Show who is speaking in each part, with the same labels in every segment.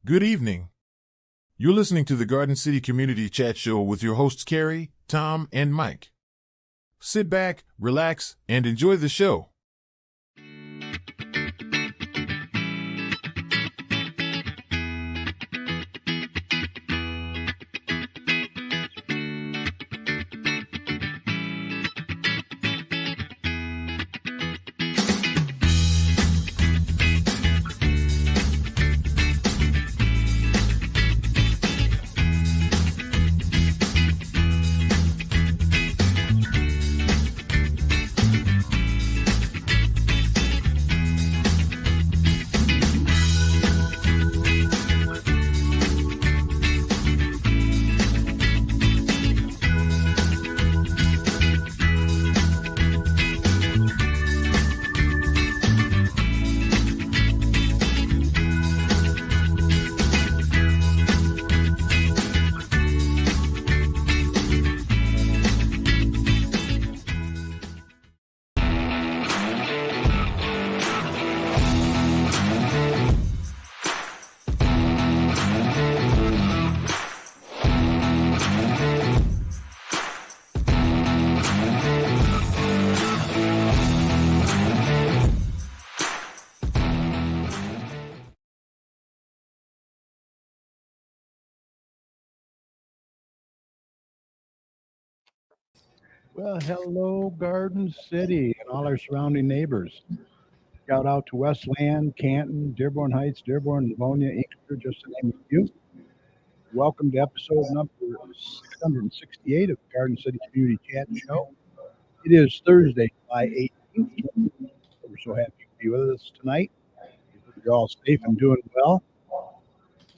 Speaker 1: Good evening. You're listening to the Garden City Community Chat Show with your hosts Carrie, Tom, and Mike. Sit back, relax, and enjoy the show.
Speaker 2: Well, hello, Garden City and all our surrounding neighbors. Shout out to Westland, Canton, Dearborn Heights, Dearborn, Livonia, Inkster, just to name a few. Welcome to episode number 668 of the Garden City Community Chat Show. It is Thursday, July 18th. We're so happy to be with us tonight. Hope you're all safe and doing well.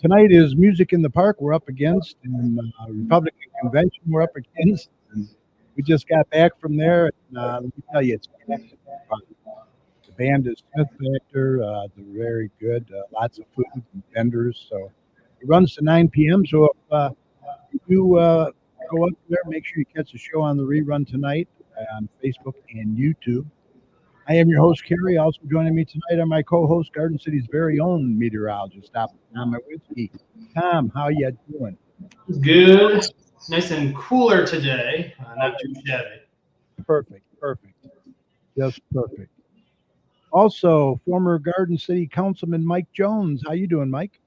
Speaker 2: Tonight is Music in the Park we're up against, and Republican Convention we're up against. And we just got back from there, and let me tell you, it's packed. The band is Smith Factor. They're very good. Lots of food and vendors. So it runs to 9 p.m. So if you go up there, make sure you catch the show on the rerun tonight on Facebook and YouTube. I am your host, Carrie. Also joining me tonight are my co-host, Garden City's very own meteorologist, Tom Whiskey. Tom, how you doing?
Speaker 3: Good. Nice and cooler today. Not too shabby.
Speaker 2: Perfect. Just perfect. Also, former Garden City Councilman Mike Jones. How you doing, Mike?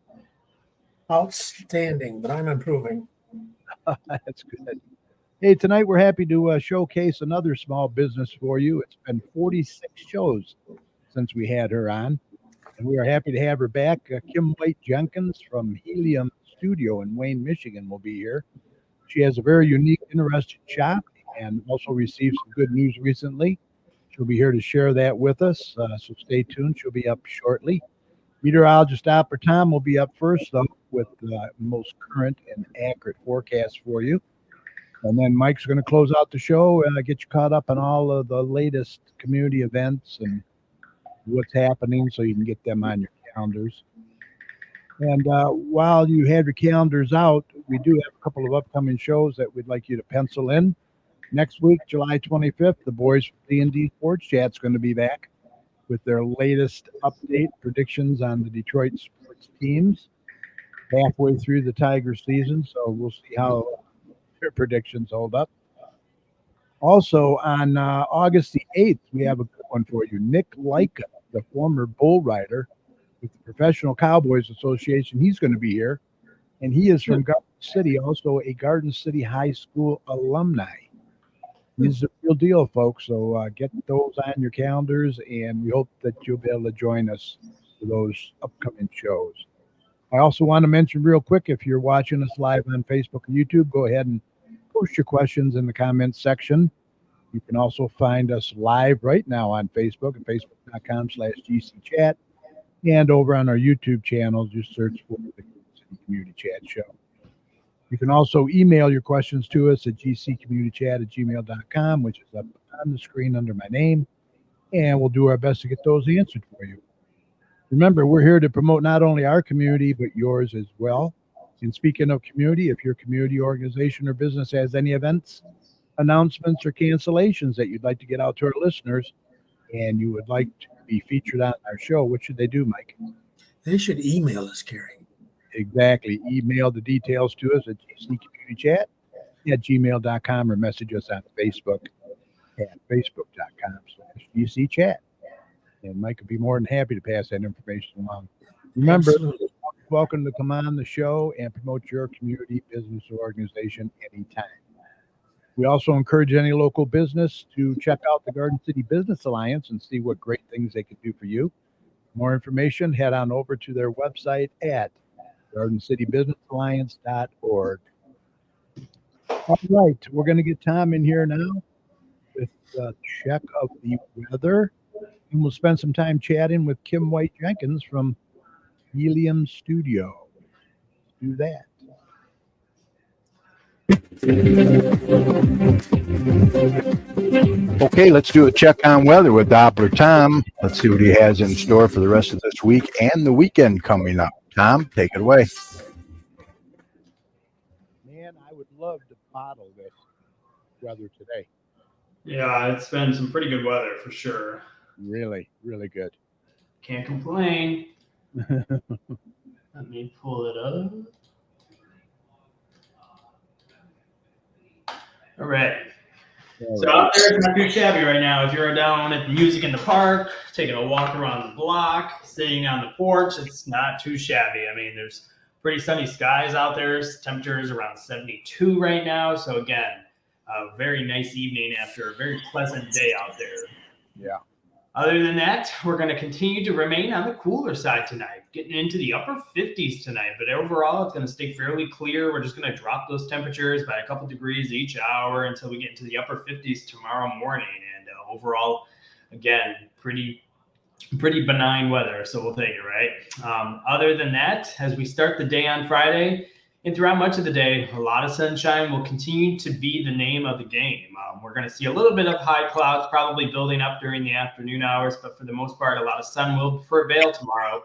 Speaker 4: Outstanding, but I'm improving.
Speaker 2: That's good. Hey, tonight we're happy to showcase another small business for you. It's been 46 shows since we had her on, and we are happy to have her back. Kim White-Jenkins from Helium Studio in Wayne, Michigan will be here. She has a very unique, interesting shop and also received some good news recently. She'll be here to share that with us, so stay tuned. She'll be up shortly. Meteorologist Opera Tom will be up first, though, with the most current and accurate forecast for you. And then Mike's going to close out the show and get you caught up on all of the latest community events and what's happening so you can get them on your calendars. And while you have your calendars out, we do have a couple of upcoming shows that we'd like you to pencil in. Next week, July 25th, the boys from D&D Sports Chat's going to be back with their latest update predictions on the Detroit sports teams. Halfway through the Tiger season, so we'll see how their predictions hold up. Also, on August the 8th, we have a good one for you. Nick Leica, the former bull rider with the Professional Cowboys Association, he's going to be here. And he is from Garden City, also a Garden City High School alumni. He's the real deal, folks. So get those on your calendars, and we hope that you'll be able to join us for those upcoming shows. I also want to mention real quick, if you're watching us live on Facebook and YouTube, go ahead and post your questions in the comments section. You can also find us live right now on Facebook at facebook.com/GCChat, and over on our YouTube channel, just search for the Community Chat Show. You can also email your questions to us at gccommunitychat@gmail.com, which is up on the screen under my name, and we'll do our best to get those answered for you. Remember, we're here to promote not only our community, but yours as well. And speaking of community, if your community organization or business has any events, announcements, or cancellations that you'd like to get out to our listeners, and you would like to be featured on our show, what should they do, Mike?
Speaker 4: They should email us, Carrie.
Speaker 2: Exactly. Email the details to us at gccommunitychat@gmail.com or message us on Facebook at facebook.com/gcchat. And Mike would be more than happy to pass that information along. Remember,
Speaker 1: Absolutely.
Speaker 2: welcome to come on the show and promote your community, business, or organization anytime. We also encourage any local business to check out the Garden City Business Alliance and see what great things they can do for you. More information, head on over to their website at gardencitybusinessalliance.org. All right, we're going to get Tom in here now with a check of the weather, and we'll spend some time chatting with Kim White-Jenkins from Helium Studio. Do that. Okay, let's do a check on weather with Doppler Tom. Let's see what he has in store for the rest of this week and the weekend coming up. Tom, take it away. Man, I would love to bottle this weather today.
Speaker 3: Yeah, it's been some pretty good weather for sure.
Speaker 2: Really, really good.
Speaker 3: Can't complain. Let me pull it up. All right. So out there, it's not too shabby right now. If you're down at the music in the park, taking a walk around the block, sitting on the porch, it's not too shabby. I mean, there's pretty sunny skies out there. Temperatures around 72 right now. So again, a very nice evening after a very pleasant day out there.
Speaker 2: Yeah.
Speaker 3: Other than that, we're going to continue to remain on the cooler side tonight, getting into the upper 50s tonight. But overall, it's going to stay fairly clear. We're just going to drop those temperatures by a couple degrees each hour until we get into the upper 50s tomorrow morning. And overall, again, pretty benign weather. So we'll take it, right? Other than that, as we start the day on Friday, and throughout much of the day, a lot of sunshine will continue to be the name of the game. We're going to see a little bit of high clouds probably building up during the afternoon hours, but for the most part, a lot of sun will prevail tomorrow.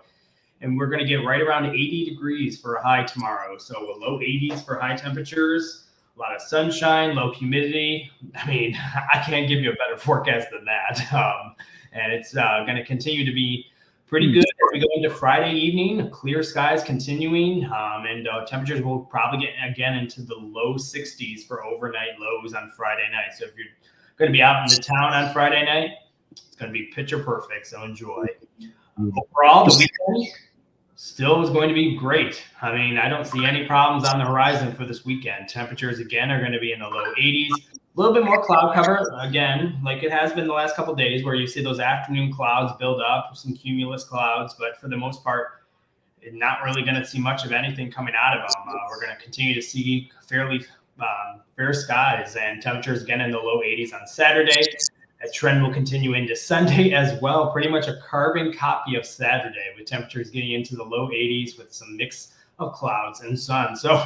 Speaker 3: And we're going to get right around 80 degrees for a high tomorrow. So a low 80s for high temperatures, a lot of sunshine, low humidity. I mean, I can't give you a better forecast than that. And it's going to continue to be pretty good as we go into Friday evening. Clear skies continuing, and temperatures will probably get again into the low 60s for overnight lows on Friday night. So if you're going to be out in the town on Friday night, it's going to be picture perfect. So enjoy. Overall, the weekend still is going to be great. I mean, I don't see any problems on the horizon for this weekend. Temperatures again are going to be in the low 80s. A little bit more cloud cover, again, like it has been the last couple of days where you see those afternoon clouds build up, some cumulus clouds, but for the most part, not really going to see much of anything coming out of them. We're going to continue to see fairly fair skies and temperatures again in the low 80s on Saturday. That trend will continue into Sunday as well, pretty much a carbon copy of Saturday with temperatures getting into the low 80s with some mix of clouds and sun. So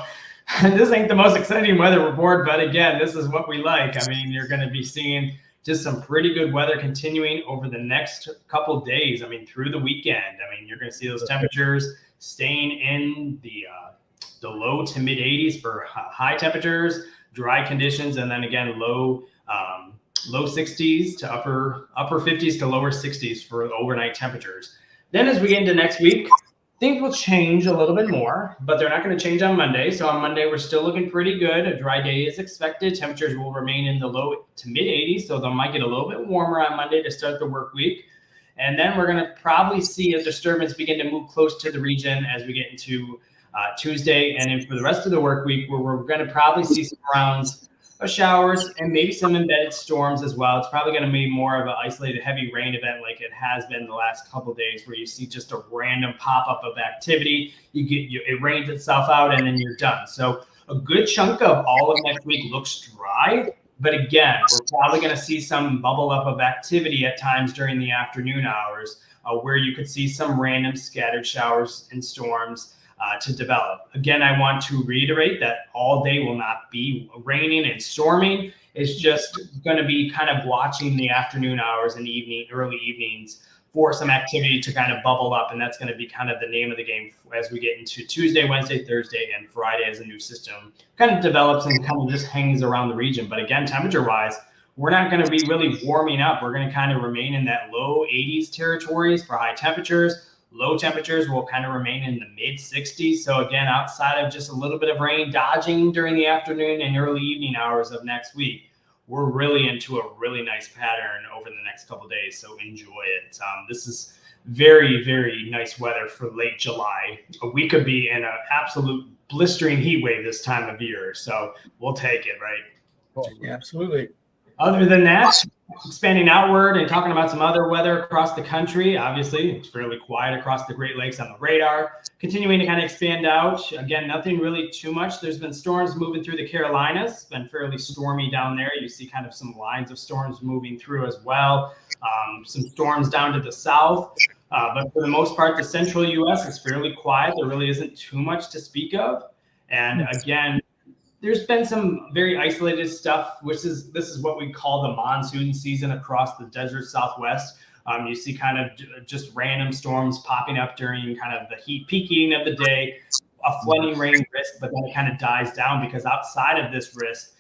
Speaker 3: this ain't the most exciting weather report, but again, this is what we like. I mean, you're going to be seeing just some pretty good weather continuing over the next couple of days. I mean, through the weekend. I mean, you're going to see those temperatures staying in the low to mid 80s for high temperatures, dry conditions, and then again low 60s to upper 50s to lower 60s for overnight temperatures. Then as we get into next week, things will change a little bit more, but they're not going to change on Monday. So on Monday, we're still looking pretty good. A dry day is expected. Temperatures will remain in the low to mid 80s, so they might get a little bit warmer on Monday to start the work week. And then we're going to probably see a disturbance begin to move close to the region as we get into Tuesday. And then for the rest of the work week, where we're going to probably see some rounds of showers and maybe some embedded storms as well. It's probably going to be more of an isolated heavy rain event like it has been the last couple of days, where you see just a random pop-up of activity. It rains itself out and then you're done. So a good chunk of all of next week looks dry, but again, we're probably going to see some bubble up of activity at times during the afternoon hours, where you could see some random scattered showers and storms to develop. Again, I want to reiterate that all day will not be raining and storming. It's just going to be kind of watching the afternoon hours and early evenings for some activity to kind of bubble up. And that's going to be kind of the name of the game as we get into Tuesday, Wednesday, Thursday, and Friday as a new system kind of develops and kind of just hangs around the region. But again, temperature-wise, we're not going to be really warming up. We're going to kind of remain in that low 80s territories for high temperatures, Low temperatures will kind of remain in the mid 60s. So again, outside of just a little bit of rain dodging during the afternoon and early evening hours of next week, we're really into a really nice pattern over the next couple of days. So enjoy it. This is very, very nice weather for late July. We could be in an absolute blistering heat wave this time of year. So we'll take it, right?
Speaker 4: Yeah, absolutely.
Speaker 3: Other than that, expanding outward and talking about some other weather across the country, obviously it's fairly quiet across the Great Lakes on the radar. Continuing to kind of expand out. Again, nothing really too much. There's been storms moving through the Carolinas. It's been fairly stormy down there. You see kind of some lines of storms moving through as well. Some storms down to the south. But for the most part, the central U.S. is fairly quiet. There really isn't too much to speak of. And again, there's been some very isolated stuff, this is what we call the monsoon season across the desert Southwest. You see kind of just random storms popping up during kind of the peaking of the day, a flooding rain risk, but then it kind of dies down because outside of this risk,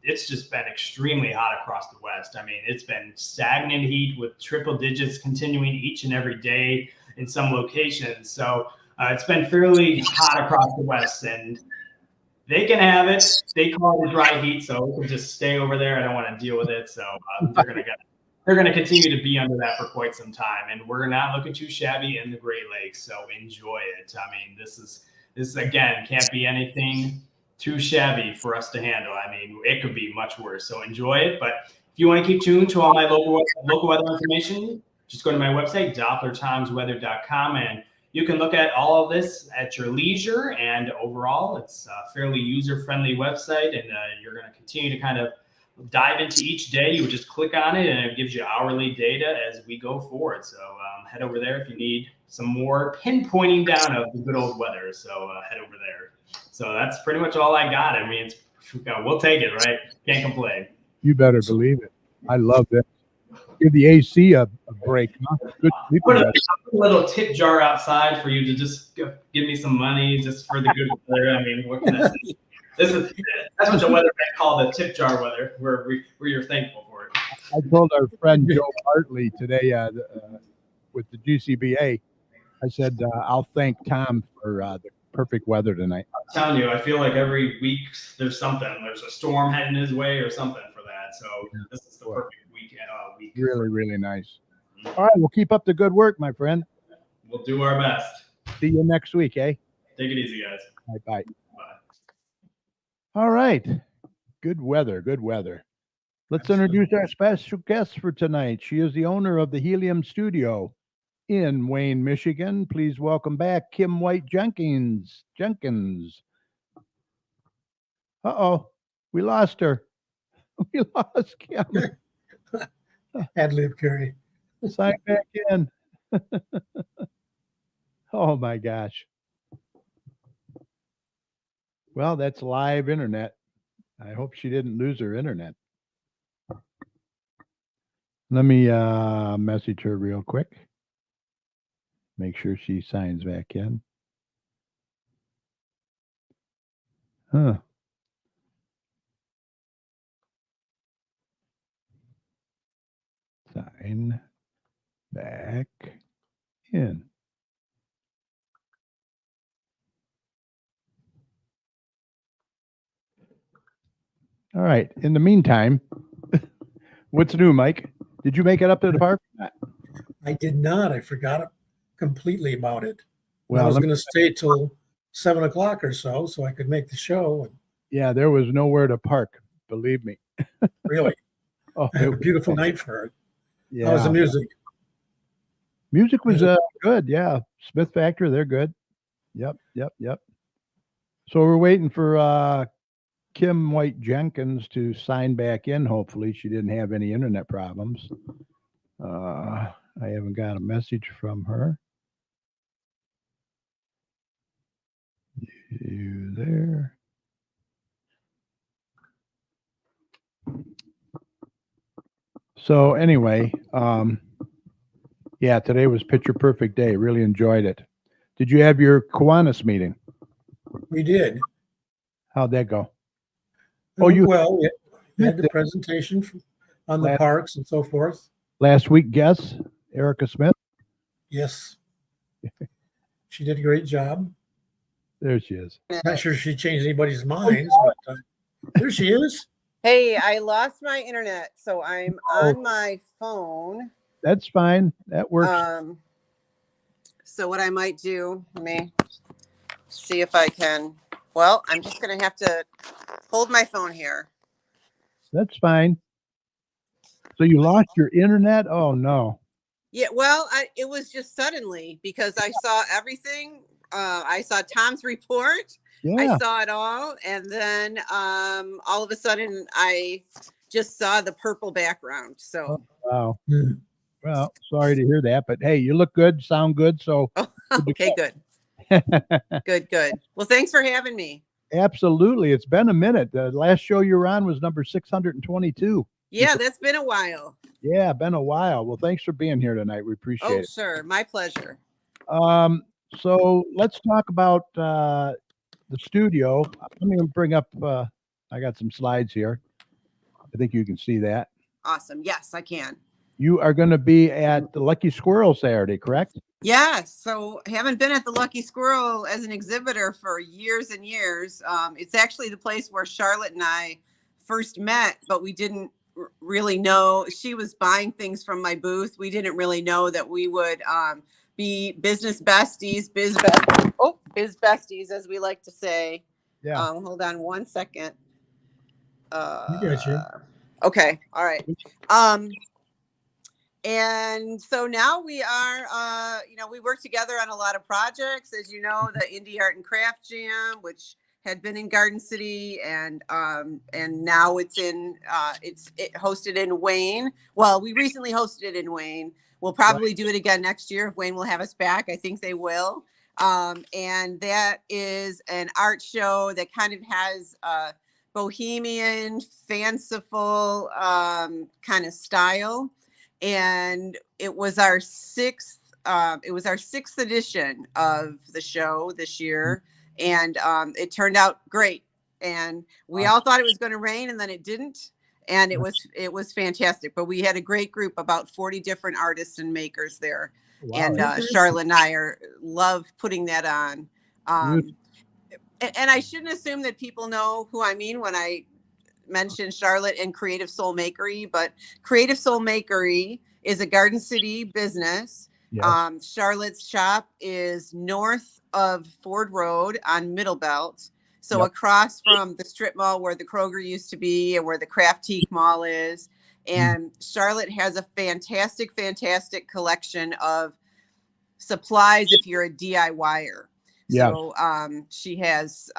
Speaker 3: it's just been extremely hot across the West. I mean, it's been stagnant heat with triple digits continuing each and every day in some locations. So it's been fairly hot across the West, and they can have it. They call it dry heat, so we can just stay over there. I don't want to deal with it. So they're gonna continue to be under that for quite some time, and we're not looking too shabby in the Great Lakes. So enjoy it. I mean, this is again can't be anything too shabby for us to handle. I mean, it could be much worse. So enjoy it. But if you want to keep tuned to all my local weather information, just go to my website, DopplerTimesWeather.com, and you can look at all of this at your leisure, and overall, it's a fairly user-friendly website, and you're going to continue to kind of dive into each day. You would just click on it, and it gives you hourly data as we go forward. So head over there if you need some more pinpointing down of the good old weather. So head over there. So that's pretty much all I got. I mean, we'll take it, right? Can't complain.
Speaker 2: You better believe it. I love it. Give the AC a break. Huh? Good
Speaker 3: Put a little tip jar outside for you to just give me some money just for the good weather. I mean, what can I say? That's what the weatherman call the tip jar weather, where you're thankful for it.
Speaker 2: I told our friend Joe Hartley today with the GCBA, I said, I'll thank Tom for the perfect weather tonight.
Speaker 3: I'm telling you, I feel like every week there's something. There's a storm heading his way or something for that. So this is the perfect week.
Speaker 2: Really, really nice. All right, we'll keep up the good work, my friend.
Speaker 3: We'll do our best.
Speaker 2: See you next week, eh?
Speaker 3: Take it easy, guys.
Speaker 2: Bye. All right. Good weather. Good weather. Let's introduce our special guest for tonight. She is the owner of the Helium Studio in Wayne, Michigan. Please welcome back Kim White-Jenkins. Uh-oh. We lost her. We lost Kim.
Speaker 4: Ad-lib, Kerry.
Speaker 2: Sign back in. Oh, my gosh. Well, that's live internet. I hope she didn't lose her internet. Let me message her real quick. Make sure she signs back in. Huh. Sign back in. All right. In the meantime, what's new, Mike? Did you make it up to the park?
Speaker 4: I did not. I forgot completely about it.
Speaker 2: Well,
Speaker 4: I was going to stay till 7 o'clock or so I could make the show.
Speaker 2: Yeah, there was nowhere to park, believe me.
Speaker 4: Really?
Speaker 2: Oh,
Speaker 4: I had a beautiful night for it.
Speaker 2: Yeah.
Speaker 4: How was the music?
Speaker 2: Music was good. Yeah. Smith Factory, they're good. Yep. So we're waiting for Kim White-Jenkins to sign back in. Hopefully she didn't have any internet problems. I haven't got a message from her. You there? So anyway, yeah, today was picture perfect day. Really enjoyed it. Did you have your Kiwanis meeting?
Speaker 4: We did.
Speaker 2: How'd that go?
Speaker 4: We had the presentation on the parks and so forth.
Speaker 2: Last week, guest Erica Smith.
Speaker 4: Yes. She did a great job.
Speaker 2: There she is.
Speaker 4: Not sure she changed anybody's minds, but there she is.
Speaker 5: Hey, I lost my internet, so I'm on my phone.
Speaker 2: That's fine. That works.
Speaker 5: So what I might do, let me see if I can. Well, I'm just going to have to hold my phone here.
Speaker 2: That's fine. So you lost your internet? Oh no.
Speaker 5: Yeah, well, it was just suddenly because I saw everything. I saw Tom's report.
Speaker 2: Yeah.
Speaker 5: I saw it all, and then all of a sudden I just saw the purple background. So
Speaker 2: Wow. Well, sorry to hear that, but hey, you look good, sound good. So
Speaker 5: okay, good. Good. Well, thanks for having me.
Speaker 2: Absolutely. It's been a minute. The last show you were on was number 622.
Speaker 5: Yeah, that's been a while.
Speaker 2: Yeah, been a while. Well, thanks for being here tonight. We appreciate it.
Speaker 5: Sure. My pleasure.
Speaker 2: So let's talk about the studio. Let me bring up, I got some slides here. I think you can see that.
Speaker 5: Awesome. Yes, I can.
Speaker 2: You are going to be at the Lucky Squirrel Saturday, correct?
Speaker 5: Yes. So I haven't been at the Lucky Squirrel as an exhibitor for years and years. It's actually the place where Charlotte and I first met, but we didn't really know. She was buying things from my booth. We didn't really know that we would be business besties, biz besties, as we like to say.
Speaker 2: Yeah.
Speaker 5: Hold on one second.
Speaker 4: You got you.
Speaker 5: Okay. All right. And so now we are, we work together on a lot of projects, as you know, the Indie Art and Craft Jam, which had been in Garden City, and now it's hosted in Wayne. Well, we recently hosted it in Wayne. We'll probably do it again next year if Wayne will have us back. I think they will. And that is an art show that kind of has a bohemian, fanciful kind of style. And it was our sixth edition of the show this year, and it turned out great. And we all thought it was going to rain, and then it didn't, and it was fantastic. But we had a great group, about 40 different artists and makers there. Wow. And Charlotte and I love putting that on. And I shouldn't assume that people know who I mean when I mention Charlotte and Creative Soul Makery, but Creative Soul Makery is a Garden City business. Yes. Charlotte's shop is north of Ford Road on Middle Belt. So across from the strip mall where the Kroger used to be and where the Craftique Mall is. And Charlotte has a fantastic collection of supplies if you're a DIYer. Yes. So she has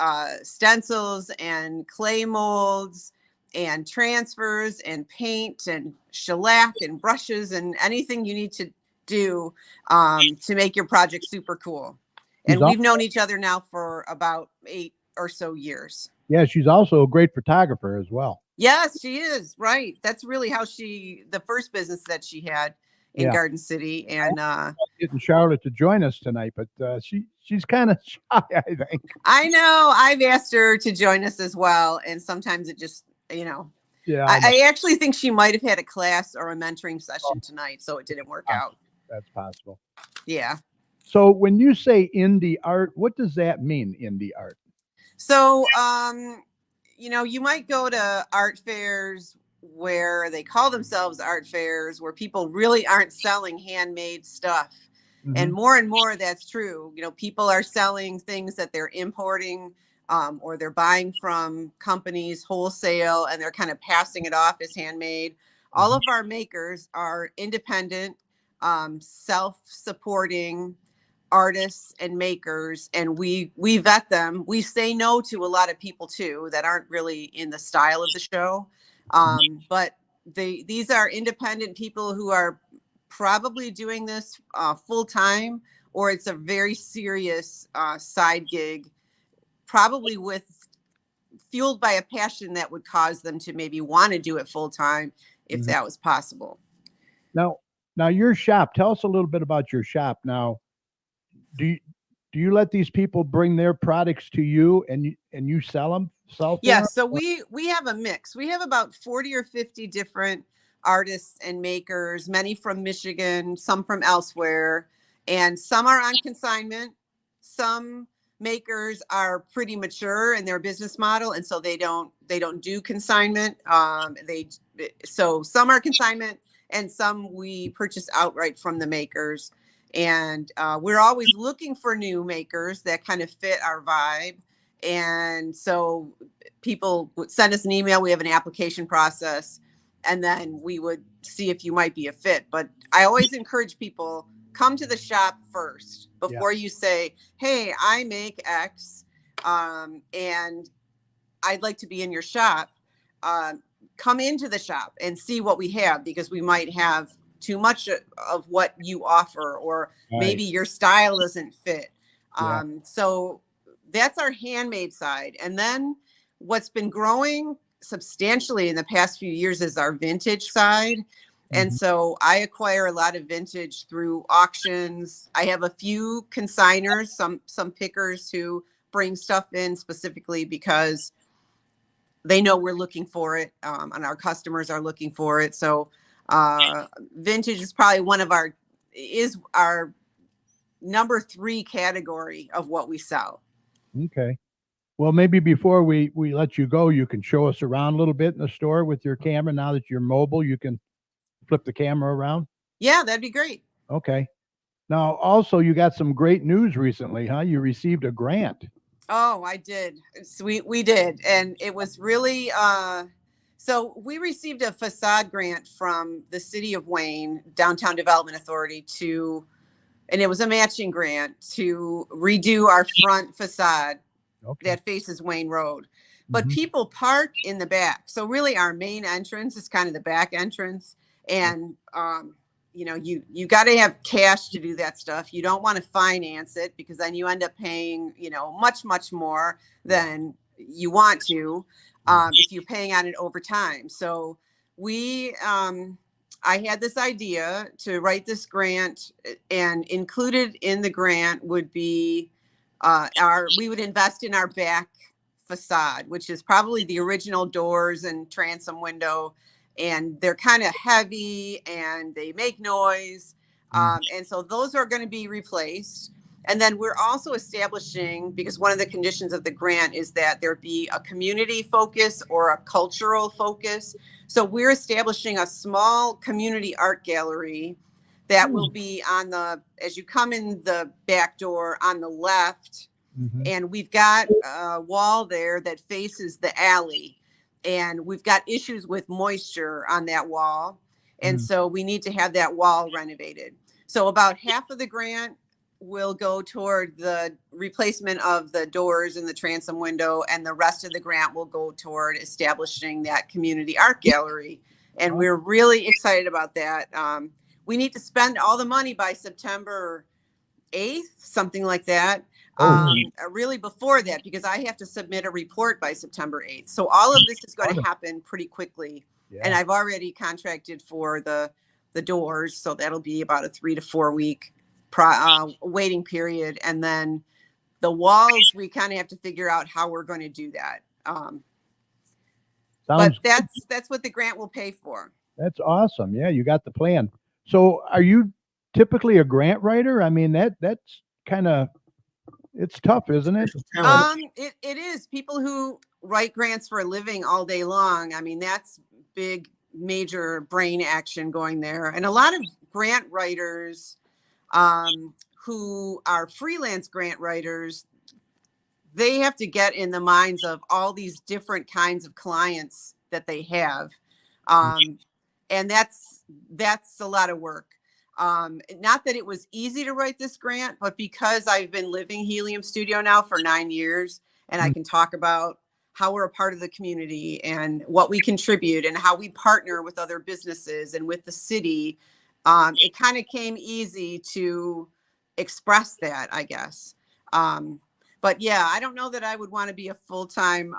Speaker 5: stencils and clay molds and transfers and paint and shellac and brushes and anything you need to do to make your project super cool. And we've known each other now for about 8 or so years.
Speaker 2: Yeah, she's also a great photographer as well.
Speaker 5: Yes, she is. Right. That's really how the first business that she had in Garden City. And
Speaker 2: getting Charlotte to join us tonight, but she's kind of shy, I think.
Speaker 5: I know. I've asked her to join us as well. And sometimes it just, yeah, I actually think she might have had a class or a mentoring session tonight, so it didn't work out.
Speaker 2: That's possible.
Speaker 5: Yeah.
Speaker 2: So when you say indie art, what does that mean, indie art?
Speaker 5: So, you might go to art fairs where they call themselves art fairs, where people really aren't selling handmade stuff. Mm-hmm. And more that's true. People are selling things that they're importing or they're buying from companies wholesale, and they're kind of passing it off as handmade. Mm-hmm. All of our makers are independent, self-supporting artists and makers, and we vet them. We say no to a lot of people too that aren't really in the style of the show. But these are independent people who are probably doing this full time, or it's a very serious side gig, probably fueled by a passion that would cause them to maybe want to do it full time if that was possible.
Speaker 2: Now your shop, tell us a little bit about your shop. Now, do you let these people bring their products to you and you sell them?
Speaker 5: Yeah, so we have a mix. We have about 40 or 50 different artists and makers, many from Michigan, some from elsewhere. and some are on consignment. Some makers are pretty mature in their business model, and so they don't do consignment. So some are consignment, and some we purchase outright from the makers. And we're always looking for new makers that kind of fit our vibe. And so people would send us an email. We have an application process, and then we would see if you might be a fit. But I always encourage people, come to the shop first before you say, hey, I make X, and I'd like to be in your shop. Come into the shop and see what we have, because we might have too much of what you offer, or maybe your style doesn't fit. So that's our handmade side. And then what's been growing substantially in the past few years is our vintage side. And so I acquire a lot of vintage through auctions. I have a few consigners, some pickers who bring stuff in specifically because they know we're looking for it, and our customers are looking for it. So vintage is probably our number 3 category of what we sell.
Speaker 2: Okay. Well, maybe before we let you go, you can show us around a little bit in the store with your camera. Now that you're mobile, you can flip the camera around.
Speaker 5: Yeah, that'd be great.
Speaker 2: Okay. Now, also, you got some great news recently, huh? You received a grant.
Speaker 5: Oh, I did. We did. And it was really, so we received a facade grant from the city of Wayne Downtown Development Authority and it was a matching grant to redo our front facade that faces Wayne Road. But people park in the back. So really our main entrance is kind of the back entrance. And, you got to have cash to do that stuff. You don't want to finance it, because then you end up paying, much, much more than you want to, if you're paying on it over time. So I had this idea to write this grant, and included in the grant would be we would invest in our back facade, which is probably the original doors and transom window. And they're kind of heavy and they make noise. And so those are going to be replaced. And then we're also establishing, because one of the conditions of the grant is that there be a community focus or a cultural focus. So we're establishing a small community art gallery that will be as you come in the back door on the left. And we've got a wall there that faces the alley. And we've got issues with moisture on that wall. And so we need to have that wall renovated. So about half of the grant will go toward the replacement of the doors and the transom window. And the rest of the grant will go toward establishing that community art gallery. And we're really excited about that. We need to spend all the money by September 8th, something like that. Really before that, because I have to submit a report by September 8th. So all of this is going to happen pretty quickly. And I've already contracted for the doors. So that'll be about a 3 to 4 week waiting period. And then the walls, we kind of have to figure out how we're going to do that. But that's what the grant will pay for.
Speaker 2: That's awesome. Yeah, you got the plan. So are you typically a grant writer? I mean, that's kind of, it's tough, isn't it?
Speaker 5: It is. People who write grants for a living all day long, I mean, that's big, major brain action going there. And a lot of grant writers who are freelance grant writers, they have to get in the minds of all these different kinds of clients that they have. And that's a lot of work. Not that it was easy to write this grant, but because I've been living Helium Studio now for 9 years, and I can talk about how we're a part of the community and what we contribute and how we partner with other businesses and with the city, it kind of came easy to express that, I guess. But yeah, I don't know that I would want to be a full-time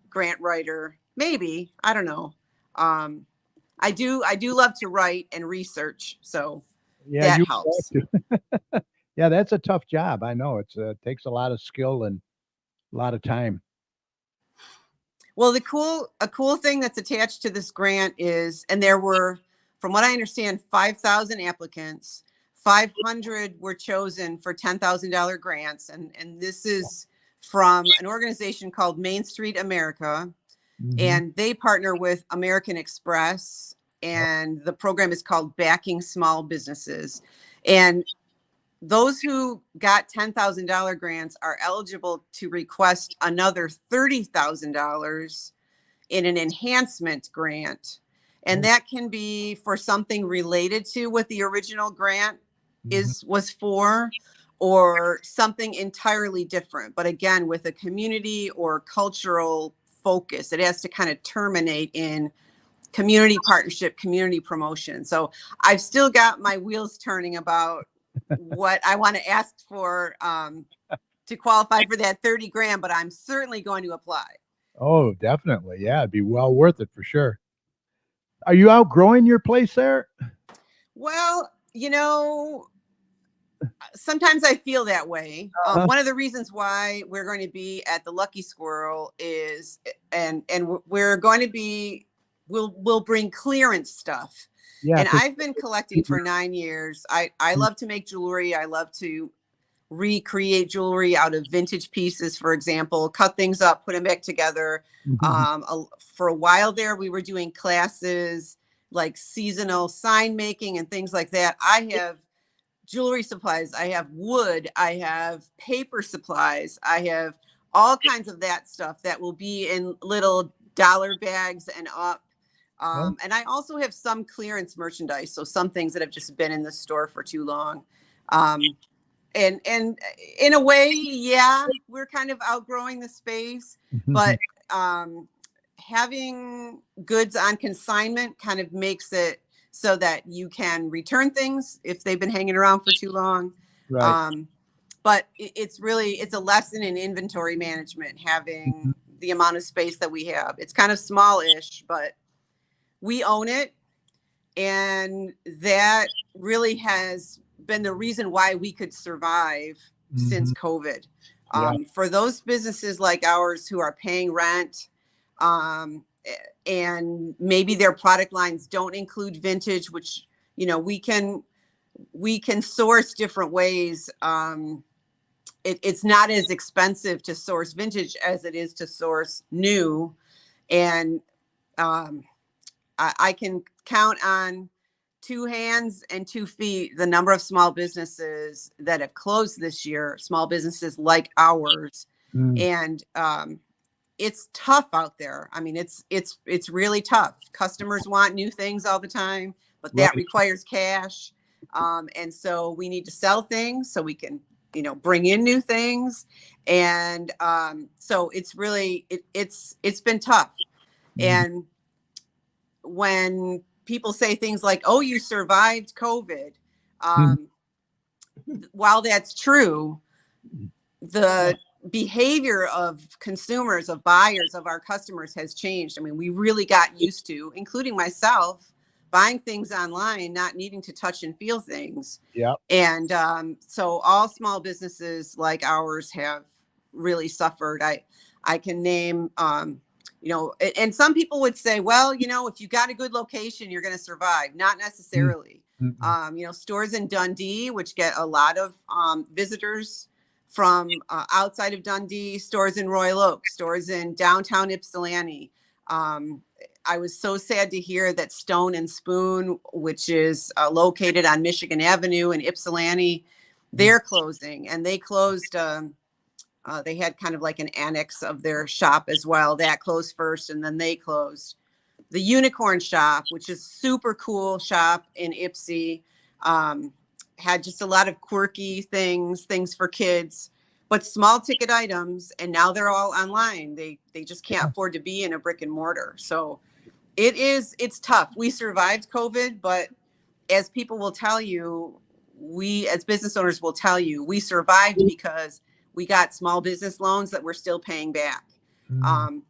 Speaker 5: grant writer. Maybe, I don't know. I do love to write and research, so that helps.
Speaker 2: Yeah, that's a tough job. I know it takes a lot of skill and a lot of time.
Speaker 5: Well, a cool thing that's attached to this grant is, and there were, from what I understand, 5,000 applicants. 500 were chosen for $10,000 grants. And this is from an organization called Main Street America. And they partner with American Express. And the program is called Backing Small Businesses. And those who got $10,000 grants are eligible to request another $30,000 in an enhancement grant. And that can be for something related to what the original grant was for, or something entirely different. But again, with a community or cultural focus, it has to kind of terminate in community partnership, community promotion. So I've still got my wheels turning about what I want to ask for to qualify for that 30 grand, but I'm certainly going to apply.
Speaker 2: Oh, definitely. Yeah, it'd be well worth it for sure. Are you outgrowing your place there?
Speaker 5: Well, sometimes I feel that way. One of the reasons why we're going to be at the Lucky Squirrel is, and we're going to be, we'll bring clearance stuff.
Speaker 2: Yeah.
Speaker 5: And I've been collecting for 9 years. I love to make jewelry. I love to recreate jewelry out of vintage pieces, for example, cut things up, put them back together. For a while there, we were doing classes like seasonal sign making and things like that. I have jewelry supplies. I have wood. I have paper supplies. I have all kinds of that stuff that will be in little dollar bags and up. And I also have some clearance merchandise. So some things that have just been in the store for too long. And in a way, yeah, we're kind of outgrowing the space, but having goods on consignment kind of makes it so that you can return things if they've been hanging around for too long.
Speaker 2: Right.
Speaker 5: But it's a lesson in inventory management, having the amount of space that we have. It's kind of smallish, but we own it. And that really has been the reason why we could survive since COVID. For those businesses like ours who are paying rent, and maybe their product lines don't include vintage, which, we can source different ways. It's not as expensive to source vintage as it is to source new. And I can count on 2 hands and 2 feet the number of small businesses that have closed this year, small businesses like ours. And it's tough out there. I mean, it's really tough. Customers want new things all the time, but that requires cash. And so we need to sell things so we can, bring in new things. And so it's really, it's been tough. And when people say things like, oh, you survived COVID, while that's true, the behavior of consumers, of buyers, of our customers has changed. I mean, we really got used to, including myself, buying things online, not needing to touch and feel things.
Speaker 2: Yeah.
Speaker 5: And so all small businesses like ours have really suffered. I can name, and some people would say, well, if you got a good location, you're going to survive. Not necessarily. Stores in Dundee, which get a lot of visitors from outside of Dundee, stores in Royal Oak, stores in downtown Ypsilanti. I was so sad to hear that Stone and Spoon, which is located on Michigan Avenue in Ypsilanti, they're closing. And they closed, they had kind of like an annex of their shop as well. That closed first, and then they closed. The Unicorn Shop, which is super cool shop in Ypsi, had just a lot of quirky things for kids, but small ticket items. And now they're all online. They just can't afford to be in a brick and mortar. So it's tough. We survived COVID, but as people will tell you, we as business owners will tell you, we survived because we got small business loans that we're still paying back.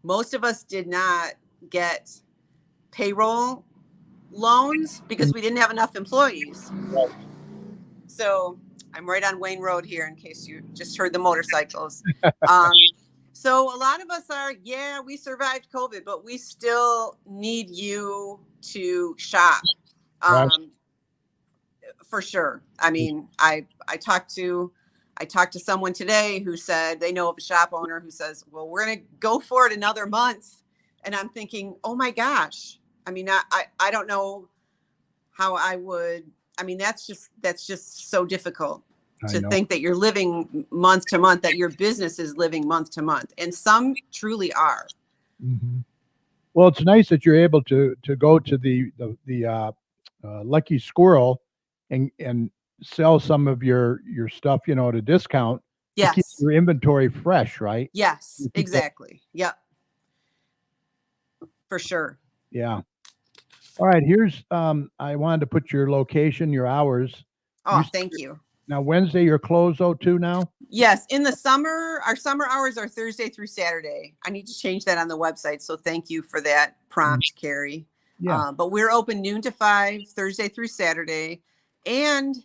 Speaker 5: Most of us did not get payroll loans because we didn't have enough employees. So I'm right on Wayne Road here in case you just heard the motorcycles. So a lot of us are, we survived COVID, but we still need you to shop. For sure. I mean, I talked to someone today who said they know of a shop owner who says, well, we're going to go for it another month. And I'm thinking, oh my gosh. I mean, I don't know how I would. I mean, that's just so difficult to think that you're living month to month, that your business is living month to month. And some truly are.
Speaker 2: Mm-hmm. Well, it's nice that you're able to go to the Lucky Squirrel and sell some of your stuff, at a discount to keep
Speaker 5: Yes.
Speaker 2: your inventory fresh, right?
Speaker 5: Yes, exactly. Yep. For sure.
Speaker 2: Yeah. All right. Here's I wanted to put your location, your hours.
Speaker 5: Oh, thank you.
Speaker 2: Now Wednesday you're closed though too now?
Speaker 5: Yes. In the summer, our summer hours are Thursday through Saturday. I need to change that on the website. So thank you for that prompt, Carrie.
Speaker 2: Yeah.
Speaker 5: But we're open noon to 5, Thursday through Saturday. And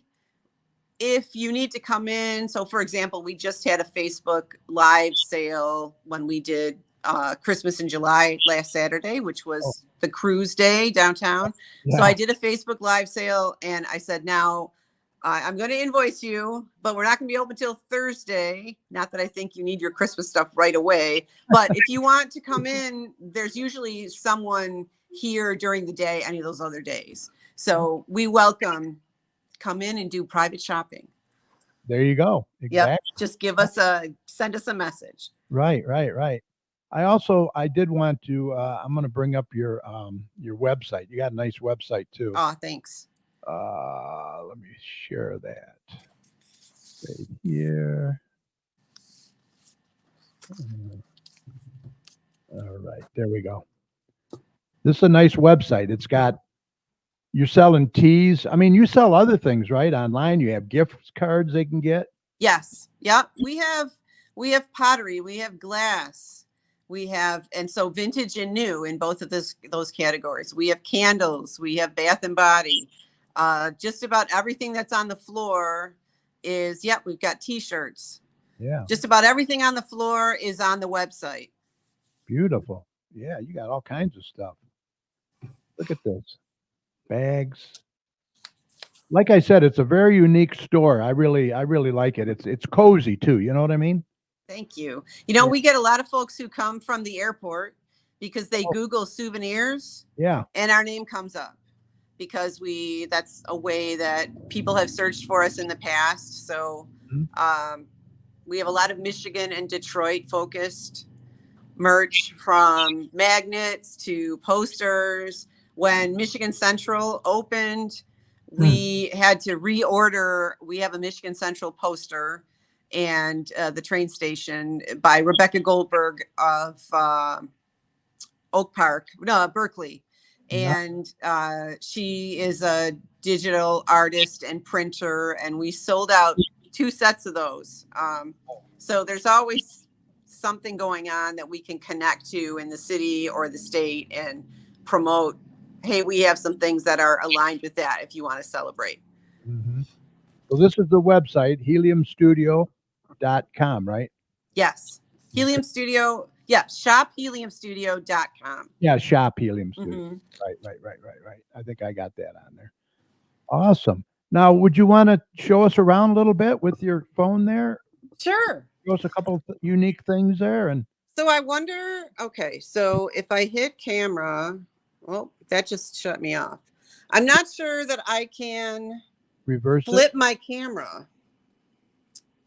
Speaker 5: if you need to come in, so for example, we just had a Facebook live sale when we did Christmas in July last Saturday, which was the cruise day downtown.
Speaker 2: Yeah.
Speaker 5: So I did a Facebook live sale and I said, now I'm going to invoice you, but we're not going to be open till Thursday. Not that I think you need your Christmas stuff right away, but if you want to come in, there's usually someone here during the day, any of those other days. So we welcome, come in and do private shopping.
Speaker 2: There you go. Exactly.
Speaker 5: Yep. Just send us a message.
Speaker 2: Right. I did want to, I'm going to bring up your website. You got a nice website too.
Speaker 5: Oh, thanks.
Speaker 2: Let me share that right here. All right, there we go. This is a nice website. It's got, you're selling teas. I mean, you sell other things, right? Online, you have gift cards they can get.
Speaker 5: Yes. Yep. We have pottery, we have glass, we have, and so vintage and new in both of those categories. We have candles, we have bath and body. Just about everything that's on the floor is, we've got t-shirts.
Speaker 2: Yeah.
Speaker 5: Just about everything on the floor is on the website.
Speaker 2: Beautiful. Yeah, you got all kinds of stuff. Look at this. Bags. Like I said, it's a very unique store. I really like it. It's cozy too. You know what I mean?
Speaker 5: Thank you. We get a lot of folks who come from the airport because they Google souvenirs.
Speaker 2: Yeah.
Speaker 5: And our name comes up because that's a way that people have searched for us in the past. So we have a lot of Michigan and Detroit focused merch, from magnets to posters. When Michigan Central opened, we had to reorder. We have a Michigan Central poster and the train station by Rebecca Goldberg of Berkeley. And she is a digital artist and printer, and we sold out 2 sets of those. So there's always something going on that we can connect to in the city or the state and promote. Hey, we have some things that are aligned with that if you want to celebrate.
Speaker 2: Mm-hmm. So this is the website, heliumstudio.com, right?
Speaker 5: Yes. Helium Studio. Yeah. ShopHeliumstudio.com.
Speaker 2: Yeah. Shop Helium Studio.
Speaker 5: Mm-hmm.
Speaker 2: Right. I think I got that on there. Awesome. Now, would you want to show us around a little bit with your phone there?
Speaker 5: Sure.
Speaker 2: Show us a couple of unique things there. And
Speaker 5: so I wonder, okay, so if I hit camera, well, that just shut me off. I'm not sure that I can flip my camera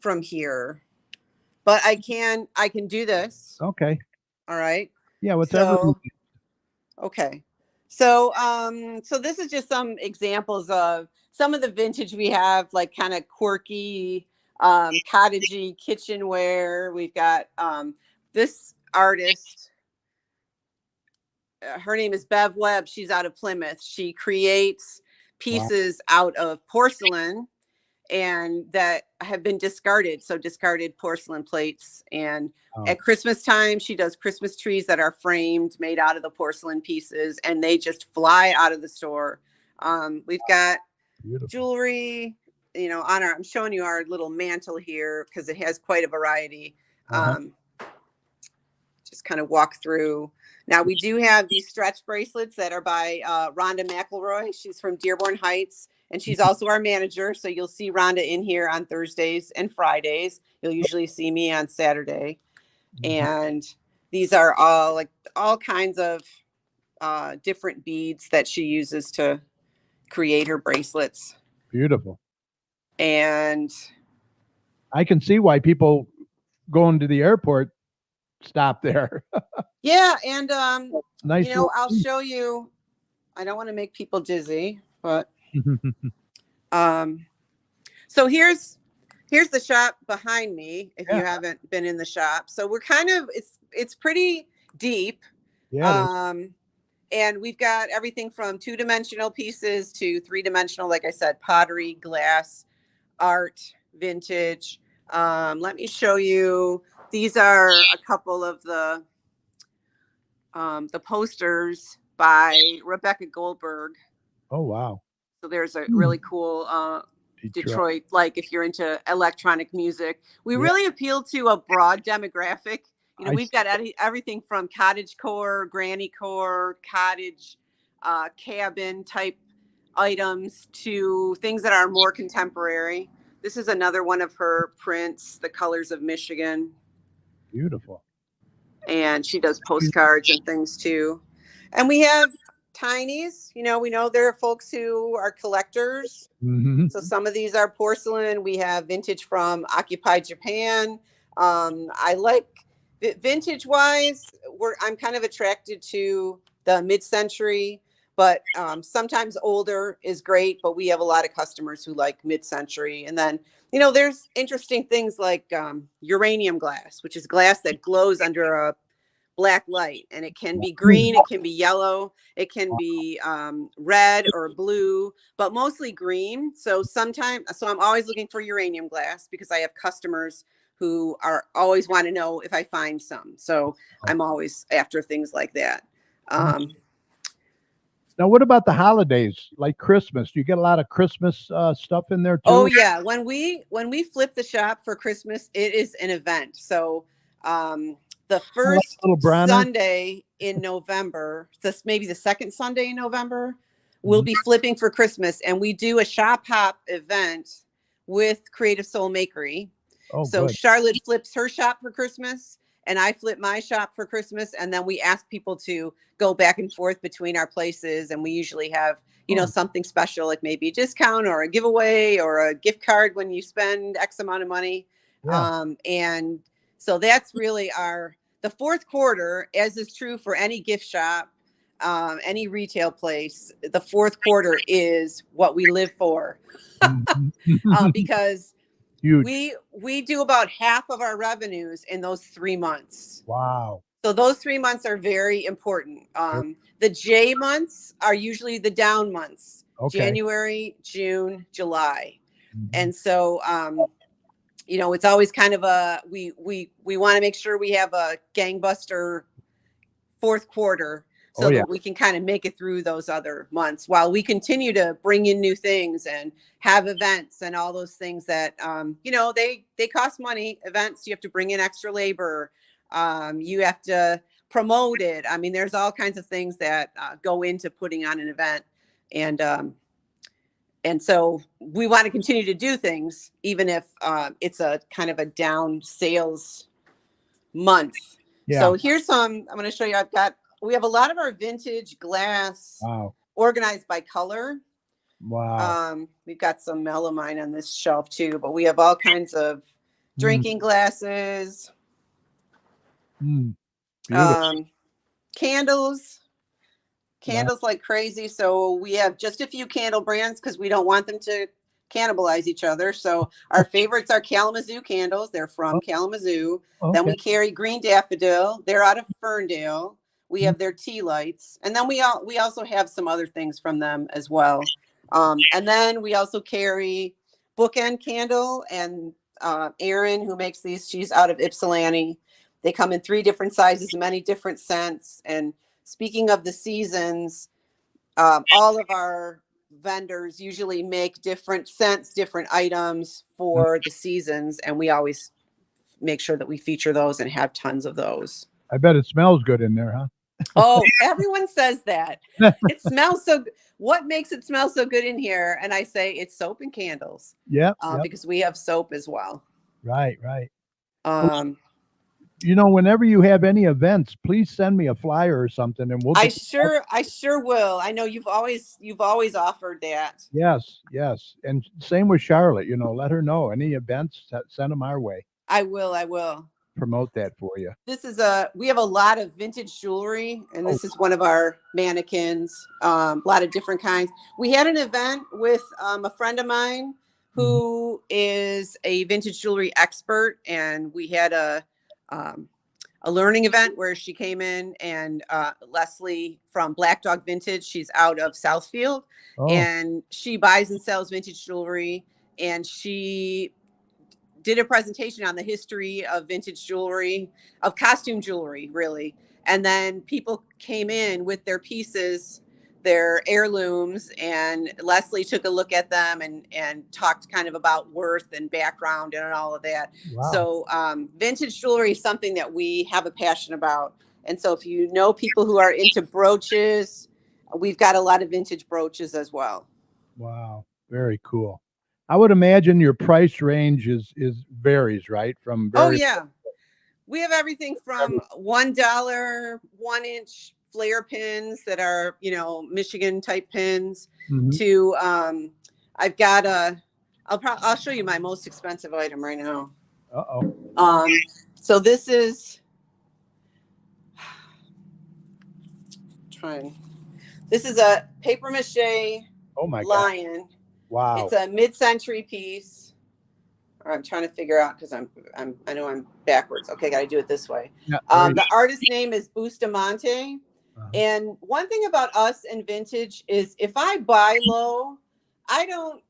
Speaker 5: from here, but I can do this.
Speaker 2: Okay.
Speaker 5: All right.
Speaker 2: Yeah, whatever.
Speaker 5: Okay. So so this is just some examples of some of the vintage we have, like kind of quirky cottagey kitchenware. We've got this artist, her name is Bev Webb. She's out of Plymouth. She creates pieces out of porcelain and that have been discarded. So discarded porcelain plates. And at Christmas time, she does Christmas trees that are framed, made out of the porcelain pieces, and they just fly out of the store. We've got jewelry, on I'm showing you our little mantle here because it has quite a variety. Just kind of walk through. Now we do have these stretch bracelets that are by Rhonda McElroy. She's from Dearborn Heights, and she's also our manager. So you'll see Rhonda in here on Thursdays and Fridays. You'll usually see me on Saturday. And these are all kinds of different beads that she uses to create her bracelets.
Speaker 2: Beautiful.
Speaker 5: And
Speaker 2: I can see why people going to the airport stop there.
Speaker 5: yeah, and
Speaker 2: Nice.
Speaker 5: you know, I'll show you. I don't want to make people dizzy, but so here's the shop behind me if you haven't been in the shop. So we're kind of it's pretty deep.
Speaker 2: Yeah.
Speaker 5: And we've got everything from 2-dimensional pieces to 3-dimensional, like I said, pottery, glass, art, vintage. Let me show you. These are a couple of the posters by Rebecca Goldberg.
Speaker 2: Oh, wow.
Speaker 5: So there's a really cool Detroit, like if you're into electronic music. We really appeal to a broad demographic. You know, we've got everything from cottage core, granny core, cottage, cabin type items to things that are more contemporary. This is another one of her prints, The Colors of Michigan.
Speaker 2: Beautiful.
Speaker 5: And she does postcards and things too. And we have tinies. You know, we know there are folks who are collectors. So some of these are porcelain. We have vintage from Occupy Japan. I like vintage wise. I'm kind of attracted to the mid-century, but sometimes older is great. But we have a lot of customers who like mid-century. And then, you know, there's interesting things like uranium glass, which is glass that glows under a black light, and it can be green, it can be yellow, it can be red or blue, but mostly green. So I'm always looking for uranium glass because I have customers who are always want to know if I find some. So I'm always after things like that.
Speaker 2: Now, what about the holidays, like Christmas? Do you get a lot of Christmas stuff in there too?
Speaker 5: Oh yeah, when we flip the shop for Christmas, it is an event. So the first Sunday in November, this maybe the second Sunday in November, we'll be flipping for Christmas, and we do a shop hop event with Creative Soul Makery. So good. Charlotte flips her shop for Christmas, and I flip my shop for Christmas, and then we ask people to go back and forth between our places, and we usually have, you know, something special, like maybe a discount or a giveaway or a gift card when you spend X amount of money. And so that's really the fourth quarter, as is true for any gift shop, any retail place. The fourth quarter is what we live for, because we do about half of our revenues in those 3 months.
Speaker 2: Wow.
Speaker 5: So those 3 months are very important. The J months are usually the down months, January, June, July. And so, you know, it's always kind of we want to make sure we have a gangbuster fourth quarter so that we can kind of make it through those other months while we continue to bring in new things and have events and all those things that, you know, they cost money. Events, you have to bring in extra labor. You have to promote it. I mean, there's all kinds of things that go into putting on an event. And so we want to continue to do things, even if it's a kind of a down sales month. So here's I'm going to show you. We have a lot of our vintage glass organized by color.
Speaker 2: Wow.
Speaker 5: We've got some melamine on this shelf too, but we have all kinds of drinking glasses, candles like crazy. So we have just a few candle brands because we don't want them to cannibalize each other. So our favorites are Kalamazoo candles. They're from Kalamazoo. Then we carry Green Daffodil. They're out of Ferndale. We have their tea lights. And then we also have some other things from them as well. And then we also carry Bookend Candle, and Erin, who makes these, she's out of Ypsilanti. They come in 3 different sizes, many different scents. And speaking of the seasons, all of our vendors usually make different scents, different items for the seasons. And we always make sure that we feature those and have tons of those.
Speaker 2: I bet it smells good in there, huh?
Speaker 5: Oh, everyone says that. It smells so good. What makes it smell so good in here? And I say it's soap and candles.
Speaker 2: Yep.
Speaker 5: Because we have soap as well.
Speaker 2: Right. Right.
Speaker 5: Um,
Speaker 2: Whenever you have any events, please send me a flyer or something, and we'll
Speaker 5: I
Speaker 2: get.
Speaker 5: sure will. I know you've always offered that.
Speaker 2: Yes. Yes. And same with Charlotte. Let her know any events. Send them our way.
Speaker 5: I will.
Speaker 2: Promote that for you.
Speaker 5: We have a lot of vintage jewelry, and this is one of our mannequins. A lot of different kinds. We had an event with a friend of mine who is a vintage jewelry expert, and we had a learning event where she came in, and Leslie from Black Dog Vintage, she's out of Southfield, and she buys and sells vintage jewelry, and she did a presentation on the history of vintage jewelry, of costume jewelry, really. And then people came in with their pieces, their heirlooms, and Leslie took a look at them and talked kind of about worth and background and all of that.
Speaker 2: Wow.
Speaker 5: So vintage jewelry is something that we have a passion about. And so if you know people who are into brooches, we've got a lot of vintage brooches as well.
Speaker 2: Wow. Very cool. I would imagine your price range is varies, right? From
Speaker 5: Oh yeah, we have everything from $1 1-inch flare pins that are Michigan type pins to I've got I'll show you my most expensive item right now. So this is this is a paper mache lion.
Speaker 2: God. Wow.
Speaker 5: It's a mid-century piece. I'm trying to figure out because I know I'm backwards. Okay, got to do it this way.
Speaker 2: Yeah,
Speaker 5: the artist's name is Bustamante. And one thing about us in vintage is if I buy low, I don't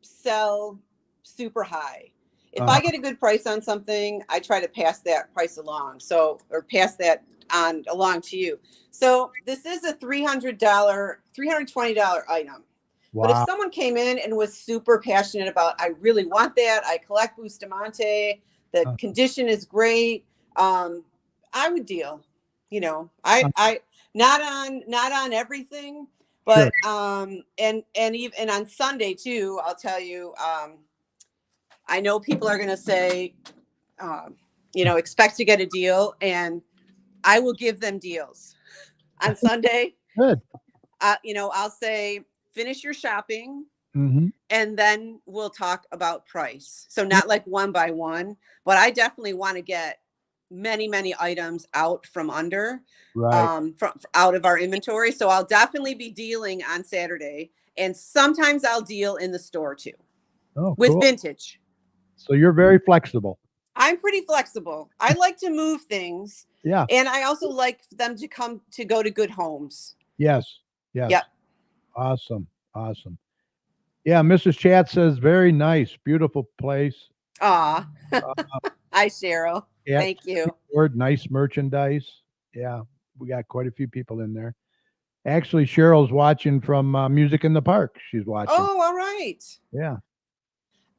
Speaker 5: sell super high. If I get a good price on something, I try to pass that price along. Or pass that on along to you. So this is a $320 item. Wow. But if someone came in and was super passionate about, I really want that, I collect Bustamante, the condition is great, I would deal. I not on everything, but and even on Sunday too, I'll tell you, I know people are gonna say, expect to get a deal, and I will give them deals on Sunday.
Speaker 2: Good.
Speaker 5: I'll say, finish your shopping, and then we'll talk about price. So not like one by one, but I definitely want to get many, many items out from under, from out of our inventory. So I'll definitely be dealing on Saturday, and sometimes I'll deal in the store too, with vintage.
Speaker 2: So you're very flexible.
Speaker 5: I'm pretty flexible. I like to move things.
Speaker 2: Yeah.
Speaker 5: And I also like them to go to good homes.
Speaker 2: Yes. Yes.
Speaker 5: Yep.
Speaker 2: Awesome. Yeah, Mrs. Chat says very nice, beautiful place.
Speaker 5: Hi, Cheryl.
Speaker 2: Yeah,
Speaker 5: thank you.
Speaker 2: Nice merchandise. Yeah, we got quite a few people in there. Actually, Cheryl's watching from Music in the Park. She's watching.
Speaker 5: Oh, all right.
Speaker 2: Yeah.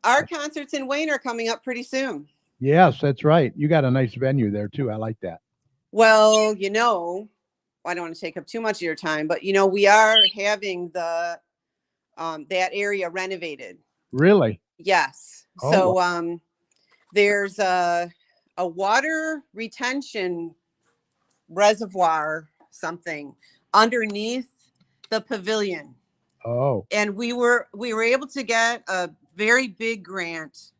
Speaker 5: Our concerts in Wayne are coming up pretty soon.
Speaker 2: Yes, that's right. You got a nice venue there too. I like that.
Speaker 5: Well, I don't want to take up too much of your time, but we are having the that area renovated.
Speaker 2: Really?
Speaker 5: Yes. There's a water retention reservoir something underneath the pavilion.
Speaker 2: Oh.
Speaker 5: And we were able to get a very big grant,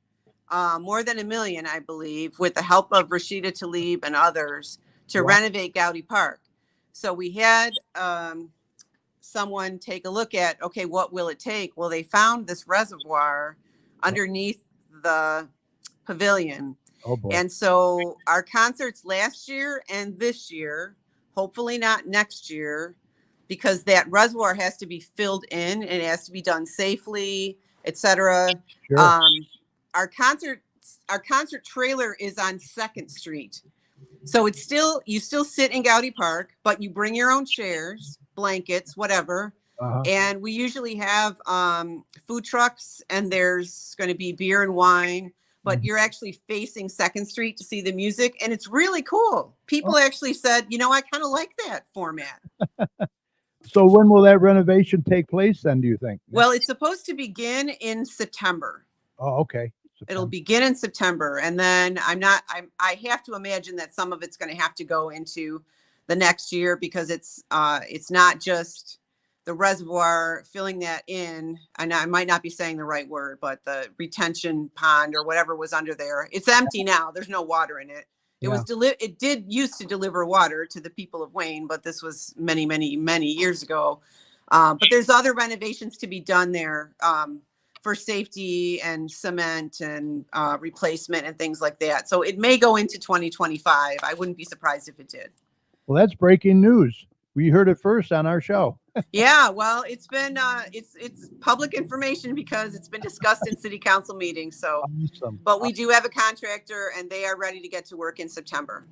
Speaker 5: more than $1 million, I believe, with the help of Rashida Tlaib and others to renovate Gowdy Park. So we had someone take a look at, okay, what will it take? Well, they found this reservoir underneath the pavilion.
Speaker 2: Oh boy.
Speaker 5: And so our concerts last year and this year, hopefully not next year, because that reservoir has to be filled in and it has to be done safely, etc.
Speaker 2: Sure.
Speaker 5: Our concert trailer is on 2nd Street. So you still sit in Gowdy Park, but you bring your own chairs, blankets, whatever. And we usually have food trucks, and there's going to be beer and wine, but
Speaker 2: Mhm.
Speaker 5: you're actually facing Second Street to see the music, and it's really cool. People actually said, I kind of like that format.
Speaker 2: So when will that renovation take place then, do you think?
Speaker 5: Well, it's supposed to begin in September.
Speaker 2: Oh, okay.
Speaker 5: It'll begin in September, and then I have to imagine that some of it's going to have to go into the next year, because it's not just the reservoir filling that in. I might not be saying the right word, but the retention pond or whatever was under there, it's empty now. There's no water in it. It did used to deliver water to the people of Wayne, but this was many, many, many years ago. But there's other renovations to be done there. For safety and cement and replacement and things like that. So it may go into 2025. I wouldn't be surprised if it did.
Speaker 2: Well, that's breaking news. We heard it first on our show.
Speaker 5: Yeah, well, it's been it's public information because it's been discussed in city council meetings. So,
Speaker 2: Awesome.
Speaker 5: but we do have a contractor, and they are ready to get to work in September.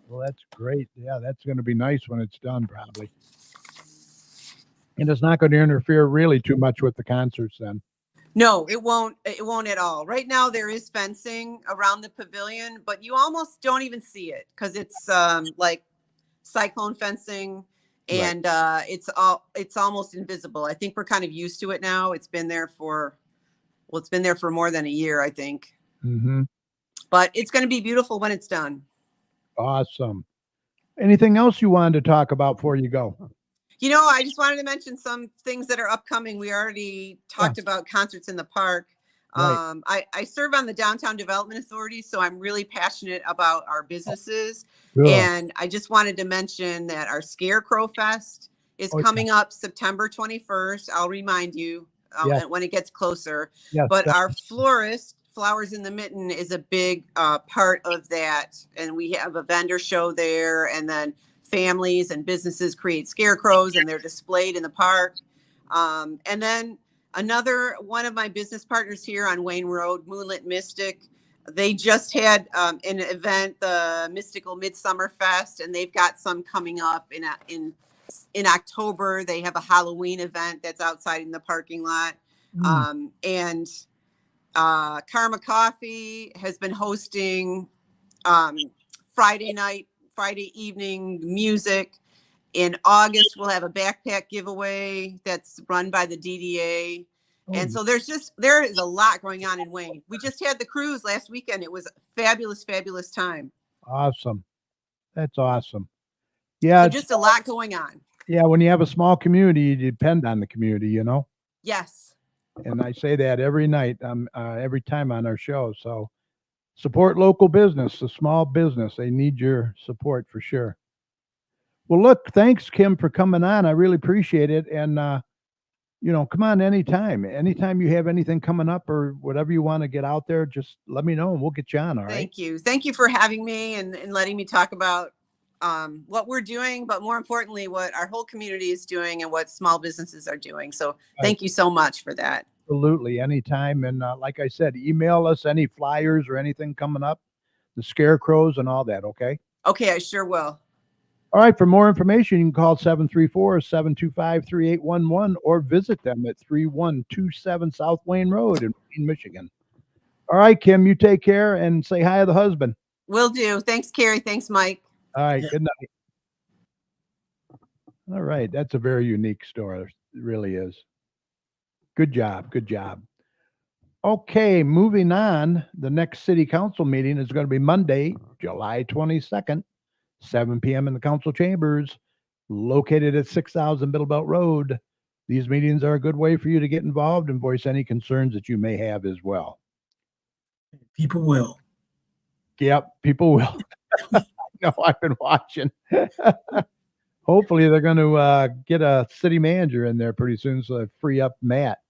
Speaker 2: Well, that's great. Yeah, that's going to be nice when it's done, probably. And it's not going to interfere really too much with the concerts then.
Speaker 5: No, it won't. It won't at all. Right now, there is fencing around the pavilion, but you almost don't even see it because it's like cyclone fencing, and it's almost invisible. I think we're kind of used to it now. It's been there for more than a year, I think.
Speaker 2: Mm-hmm.
Speaker 5: But it's going to be beautiful when it's done.
Speaker 2: Awesome. Anything else you wanted to talk about before you go?
Speaker 5: I just wanted to mention some things that are upcoming. We already talked about concerts in the park.
Speaker 2: Right.
Speaker 5: I serve on the Downtown Development Authority, so I'm really passionate about our businesses.
Speaker 2: Good.
Speaker 5: And I just wanted to mention that our Scarecrow Fest is coming up September 21st. I'll remind you when it gets closer.
Speaker 2: Yes,
Speaker 5: but our florist, Flowers in the Mitten, is a big part of that. And we have a vendor show there, and then families and businesses create scarecrows, and they're displayed in the park. And then another one of my business partners here on Wayne Road, Moonlit Mystic, they just had an event, the Mystical Midsummer Fest, and they've got some coming up in October. They have a Halloween event that's outside in the parking lot. And Karma Coffee has been hosting Friday evening music. In August, we'll have a backpack giveaway that's run by the DDA. And so there is a lot going on in Wayne. We just had the cruise last weekend. It was a fabulous, fabulous time.
Speaker 2: Awesome. That's awesome. Yeah.
Speaker 5: So just a lot going on.
Speaker 2: Yeah. When you have a small community, you depend on the community,
Speaker 5: Yes.
Speaker 2: And I say that every night, every time on our show. So support local business, the small business. They need your support for sure. Well, look, thanks, Kim, for coming on. I really appreciate it. And, come on anytime. Anytime you have anything coming up or whatever you want to get out there, just let me know and we'll get you on. All right.
Speaker 5: Thank you. Thank you for having me and letting me talk about what we're doing, but more importantly, what our whole community is doing and what small businesses are doing. So thank you so much for that.
Speaker 2: Absolutely. Anytime. And like I said, email us any flyers or anything coming up, the scarecrows and all that. Okay.
Speaker 5: Okay. I sure will.
Speaker 2: All right. For more information, you can call 734-725-3811 or visit them at 3127 South Wayne Road in Wayne, Michigan. All right, Kim, you take care and say hi to the husband.
Speaker 5: Will do. Thanks, Carrie. Thanks, Mike.
Speaker 2: All right. Good night. All right. That's a very unique story. It really is. Good job. Good job. Okay. Moving on. The next city council meeting is going to be Monday, July 22nd. 7 p.m. in the council chambers, located at 6000 Middlebelt Road. These meetings are a good way for you to get involved and voice any concerns that you may have as well.
Speaker 4: People will.
Speaker 2: Yep, people will. No, I've been watching. Hopefully they're going to get a city manager in there pretty soon so they free up Matt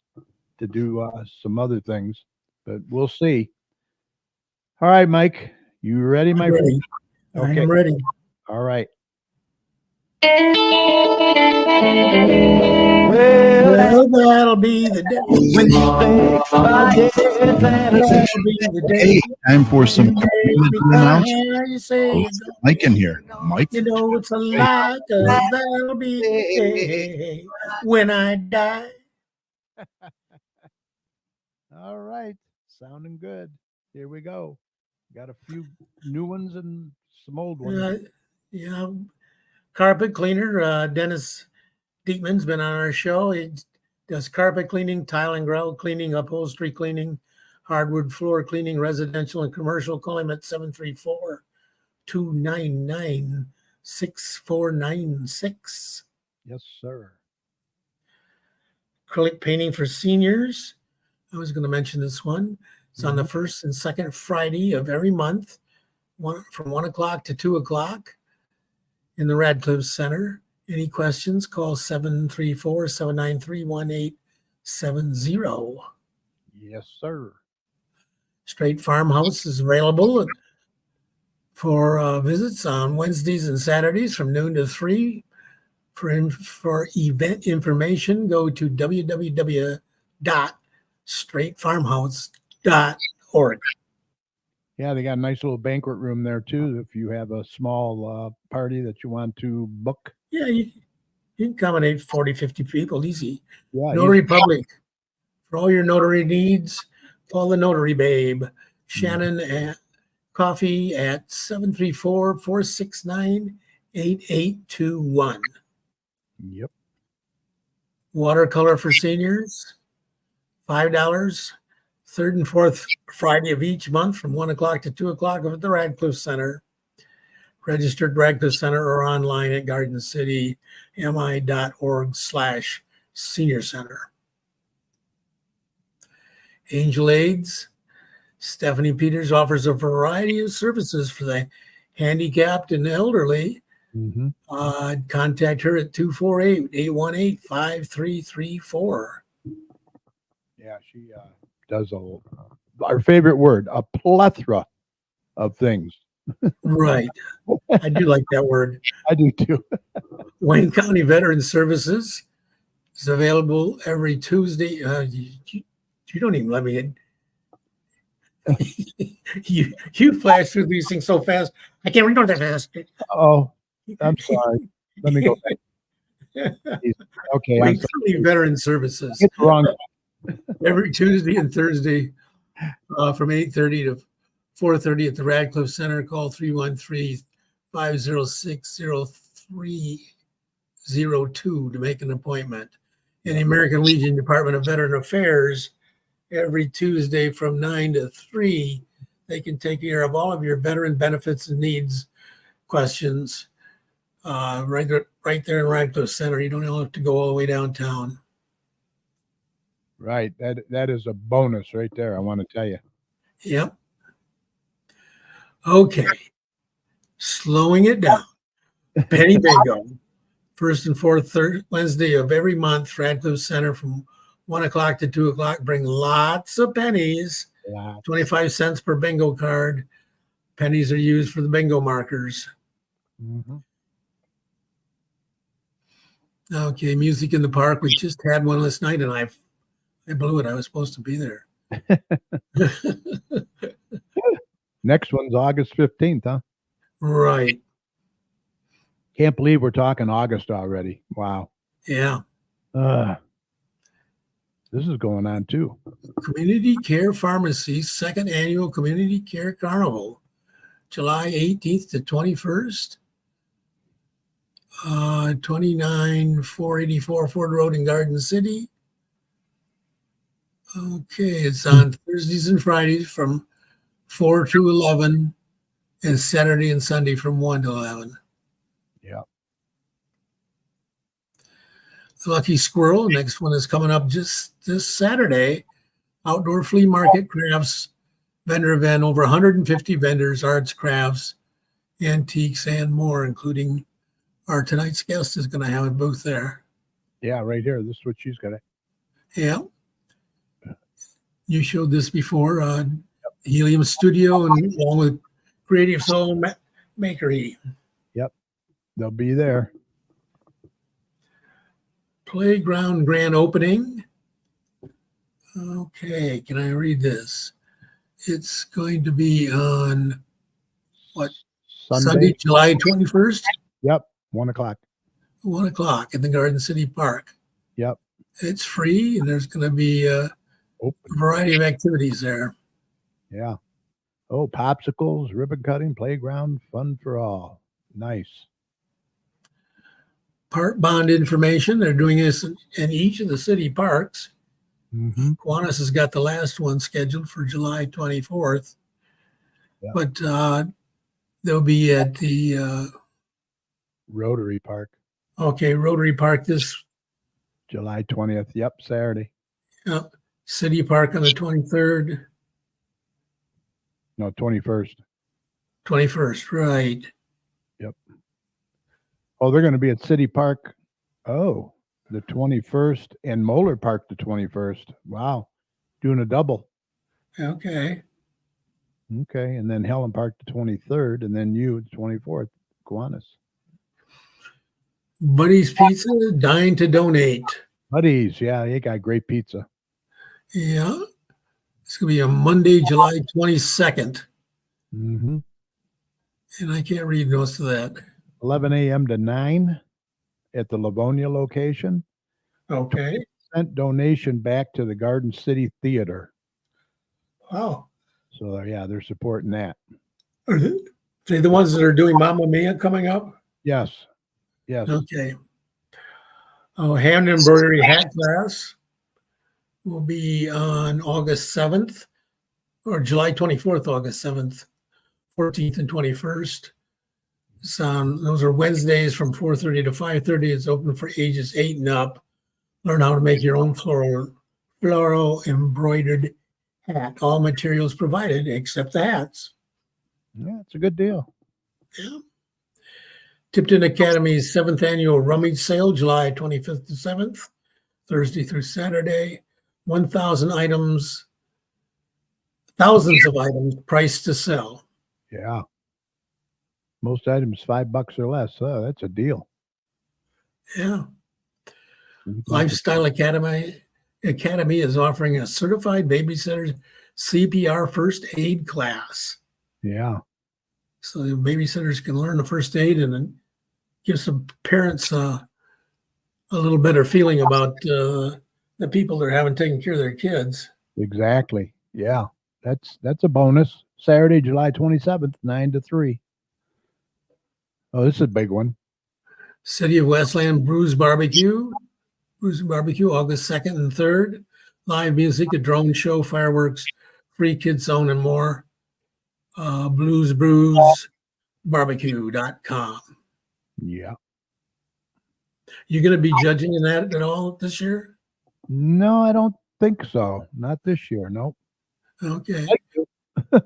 Speaker 2: to do some other things, but we'll see. All right, Mike, you ready, my friend?
Speaker 4: Okay. I'm ready.
Speaker 2: All right.
Speaker 4: Well, that'll be the day. That'll be the day.
Speaker 6: Hey, time for some
Speaker 4: announcements.
Speaker 6: Mike in here. Mike.
Speaker 4: You know it's a lie, 'cause that'll be the day when I die.
Speaker 2: All right. Sounding good. Here we go. Got a few new ones and some old ones.
Speaker 4: Yeah. Carpet cleaner, Dennis Diekman's been on our show. He does carpet cleaning, tile and grout cleaning, upholstery cleaning, hardwood floor cleaning, residential and commercial. Call him at 734-299-6496.
Speaker 2: Yes, sir.
Speaker 4: Acrylic painting for seniors. I was going to mention this one. It's on the first and second Friday of every month, from 1 o'clock to 2 o'clock in the Radcliffe Center. Any questions, call 734-793-1870.
Speaker 2: Yes, sir.
Speaker 4: Straight Farmhouse is available for visits on Wednesdays and Saturdays from noon to 3. For event information, go to www.straightfarmhouse.org.
Speaker 2: Yeah, they got a nice little banquet room there too. If you have a small party that you want to book.
Speaker 4: Yeah, you can accommodate 40, 50 people easy.
Speaker 2: Yeah,
Speaker 4: Notary Public. For all your notary needs, call the Notary Babe, Shannon at Coffee at 734-469-8821.
Speaker 2: Yep.
Speaker 4: Watercolor for seniors, $5. Third and fourth Friday of each month from 1 o'clock to 2 o'clock at the Radcliffe Center. Registered Radcliffe Center or online at gardencitymi.org/senior center. Angel Aids. Stephanie Peters offers a variety of services for the handicapped and elderly. Contact her at 248-818-5334.
Speaker 2: Yeah, she does our favorite word, a plethora of things.
Speaker 4: Right. I do like that word.
Speaker 2: I do too.
Speaker 4: Wayne County Veteran Services is available every Tuesday. You don't even let me in. you flash through these things so fast. I can't read that fast.
Speaker 2: Oh, I'm sorry. Let me go back. Okay.
Speaker 4: Wayne County Veteran Services.
Speaker 2: It's wrong.
Speaker 4: Every Tuesday and Thursday from 8:30 to 4:30 at the Radcliffe Center. Call 313-506-0302 to make an appointment. And the American Legion Department of Veteran Affairs, every Tuesday from 9 to 3, they can take care of all of your veteran benefits and needs questions right there in Radcliffe Center. You don't have to go all the way downtown.
Speaker 2: Right. That is a bonus right there, I want to tell you.
Speaker 4: Yep. Okay. Slowing it down. Penny Bingo. First and fourth Wednesday of every month, Radcliffe Center from 1 o'clock to 2 o'clock. Bring lots of pennies.
Speaker 2: Wow.
Speaker 4: 25 cents per bingo card. Pennies are used for the bingo markers. Okay, music in the park. We just had one last night, and I blew it. I was supposed to be there.
Speaker 2: Next one's August 15th, huh?
Speaker 4: Right.
Speaker 2: Can't believe we're talking August already. Wow.
Speaker 4: Yeah.
Speaker 2: This is going on too.
Speaker 4: Community Care Pharmacy's second annual Community Care Carnival, July 18th to 21st. 29484 Ford Road in Garden City. Okay, it's on Thursdays and Fridays from 4 to 11 and Saturday and Sunday from 1 to 11.
Speaker 2: Yeah.
Speaker 4: Lucky Squirrel, next one is coming up just this Saturday. Outdoor flea market crafts vendor event, over 150 vendors, arts, crafts, antiques, and more, including our tonight's guest is going to have a booth there.
Speaker 2: Yeah, right here. This is what she's got.
Speaker 4: Yeah. You showed this before, Helium Studio, and along with Creative Soul Makery.
Speaker 2: Yep. They'll be there.
Speaker 4: Playground grand opening. Okay, can I read this? It's going to be on what? Sunday, July 21st?
Speaker 2: Yep. 1 o'clock.
Speaker 4: 1 o'clock in the Garden City Park.
Speaker 2: Yep.
Speaker 4: It's free, and there's going to be a variety of activities there.
Speaker 2: Yeah. Oh, popsicles, ribbon cutting, playground, fun for all. Nice.
Speaker 4: Park bond information. They're doing this in each of the city parks.
Speaker 2: Mm-hmm.
Speaker 4: Kiwanis has got the last one scheduled for July 24th.
Speaker 2: Yeah.
Speaker 4: But they'll be at the
Speaker 2: Rotary Park,
Speaker 4: Rotary Park this
Speaker 2: July 20th. Yep, Saturday.
Speaker 4: City Park on the 23rd,
Speaker 2: No, 21st.
Speaker 4: 21st, right.
Speaker 2: Oh, they're going to be at City Park. Oh, the 21st and Moeller Park the 21st. Wow. Doing a double.
Speaker 4: Okay.
Speaker 2: Okay. And then Helen Park the 23rd, and then you the 24th, Kiwanis.
Speaker 4: Buddy's Pizza, dying to donate.
Speaker 2: Buddies. Yeah, they got great pizza.
Speaker 4: Yeah. It's going to be a Monday, July 22nd.
Speaker 2: Mm-hmm.
Speaker 4: And I can't read most of that.
Speaker 2: 11 a.m. to 9 at the Livonia location.
Speaker 4: Okay.
Speaker 2: Sent donation back to the Garden City Theater.
Speaker 4: Wow.
Speaker 2: So, yeah, they're supporting that.
Speaker 4: Are they the ones that are doing Mamma Mia coming up?
Speaker 2: Yes. Yes.
Speaker 4: Okay. Oh, hand embroidery hat class will be on August 7th or July 24th, August 7th, 14th and 21st. Those are Wednesdays from 4:30 to 5:30. It's open for ages 8 and up. Learn how to make your own floral embroidered hat. All materials provided except the hats.
Speaker 2: Yeah, it's a good deal.
Speaker 4: Yeah. Tipton Academy's 7th annual rummage sale, July 25th to 7th, Thursday through Saturday. 1,000 items, thousands of items priced to sell.
Speaker 2: Yeah. Most items $5 or less. Oh, that's a deal.
Speaker 4: Yeah. Lifestyle Academy is offering a certified babysitter CPR first aid class.
Speaker 2: Yeah.
Speaker 4: So the babysitters can learn the first aid and then give some parents a little better feeling about the people they're having taking care of their kids.
Speaker 2: Exactly. Yeah. That's a bonus. Saturday, July 27th, 9 to 3. Oh, this is a big one.
Speaker 4: City of Westland Brews Barbecue, August 2nd and 3rd. Live music, a drone show, fireworks, free kids zone, and more. bluesbrewsbarbecue.com.
Speaker 2: Yeah.
Speaker 4: You going to be judging in that at all this year?
Speaker 2: No, I don't think so. Not this year. Nope.
Speaker 4: Okay.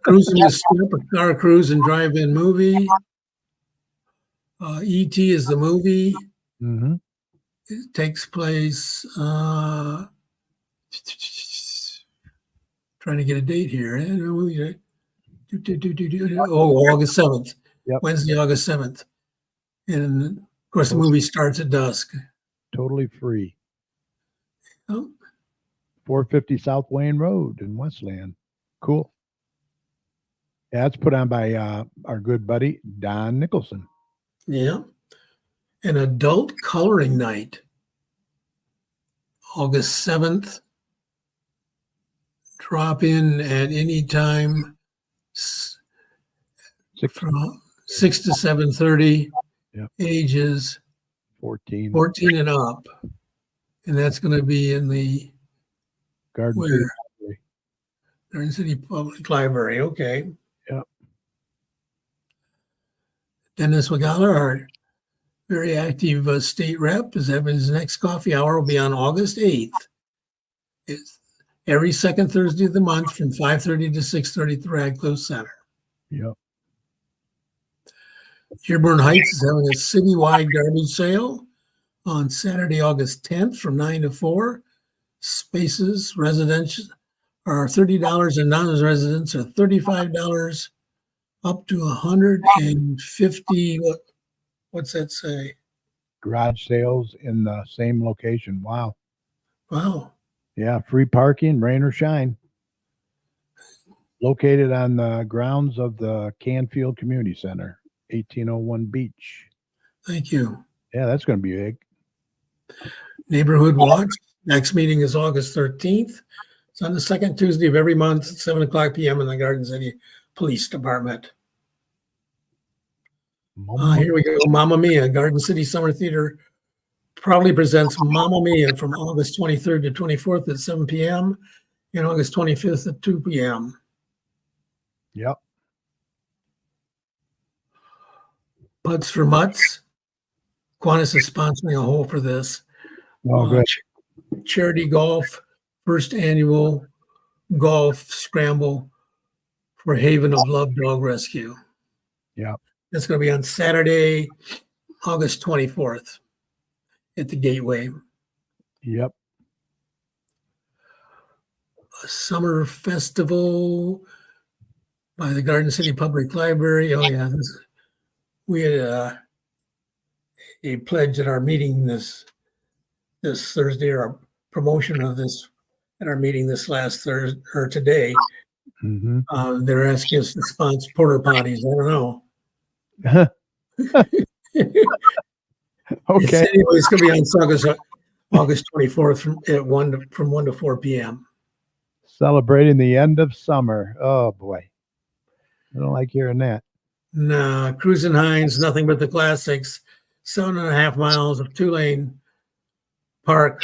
Speaker 4: Cruising the Strip, a car cruise and drive-in movie. E.T. is the movie.
Speaker 2: Mm-hmm.
Speaker 4: It takes place, trying to get a date here. August 7th.
Speaker 2: Yep.
Speaker 4: Wednesday, August 7th. And of course, the movie starts at dusk.
Speaker 2: Totally free.
Speaker 4: Oh,
Speaker 2: 450 South Wayne Road in Westland. Cool. Yeah, it's put on by our good buddy, Don Nicholson.
Speaker 4: yeah. An adult coloring night, August 7th. Drop in at any time from 6 to 7:30.
Speaker 2: Yep.
Speaker 4: Ages
Speaker 2: 14.
Speaker 4: 14 and up. And that's going to be in the
Speaker 2: Garden
Speaker 4: where?
Speaker 2: City Library.
Speaker 4: Garden City Public Library. Okay.
Speaker 2: Yep.
Speaker 4: Dennis Wagala, our very active state rep, is having his next coffee hour will be on August 8th. It's every second Thursday of the month from 5:30 to 6:30 at the Radcliffe Center.
Speaker 2: Yep.
Speaker 4: Dearborn Heights is having a citywide garbage sale on Saturday, August 10th from 9 to 4. Spaces, residential, are $30 and non-residents are $35 up to $150. What's that say?
Speaker 2: Garage sales in the same location. Wow.
Speaker 4: Wow.
Speaker 2: Yeah, free parking, rain or shine. Located on the grounds of the Canfield Community Center, 1801 Beach.
Speaker 4: Thank you.
Speaker 2: Yeah, that's going to be big.
Speaker 4: Neighborhood Watch. Next meeting is August 13th. It's on the second Tuesday of every month at 7 o'clock p.m. in the Garden City Police Department.
Speaker 2: Mamma
Speaker 4: Here we go. Mamma Mia. Garden City Summer Theater proudly presents Mamma Mia from August 23rd to 24th at 7 p.m. and August 25th at 2 p.m.
Speaker 2: Yep.
Speaker 4: Putts for Mutts. Qantas is sponsoring a hole for this.
Speaker 2: Oh, good.
Speaker 4: Charity Golf, first annual golf scramble for Haven of Love Dog Rescue.
Speaker 2: Yeah.
Speaker 4: That's going to be on Saturday, August 24th at the Gateway.
Speaker 2: Yep.
Speaker 4: A summer festival by the Garden City Public Library. Oh, yeah. We had a pledge at our meeting this Thursday, or a promotion of this at our meeting this last Thursday or today.
Speaker 2: Mm-hmm.
Speaker 4: They're asking us to sponsor porta potties. I don't know.
Speaker 2: Okay.
Speaker 4: It's going to be on August 24th from 1 to 4 p.m.
Speaker 2: Celebrating the end of summer. Oh boy. I don't like hearing that.
Speaker 4: No, Cruising Hines, nothing but the classics. 7.5 miles of 2-lane park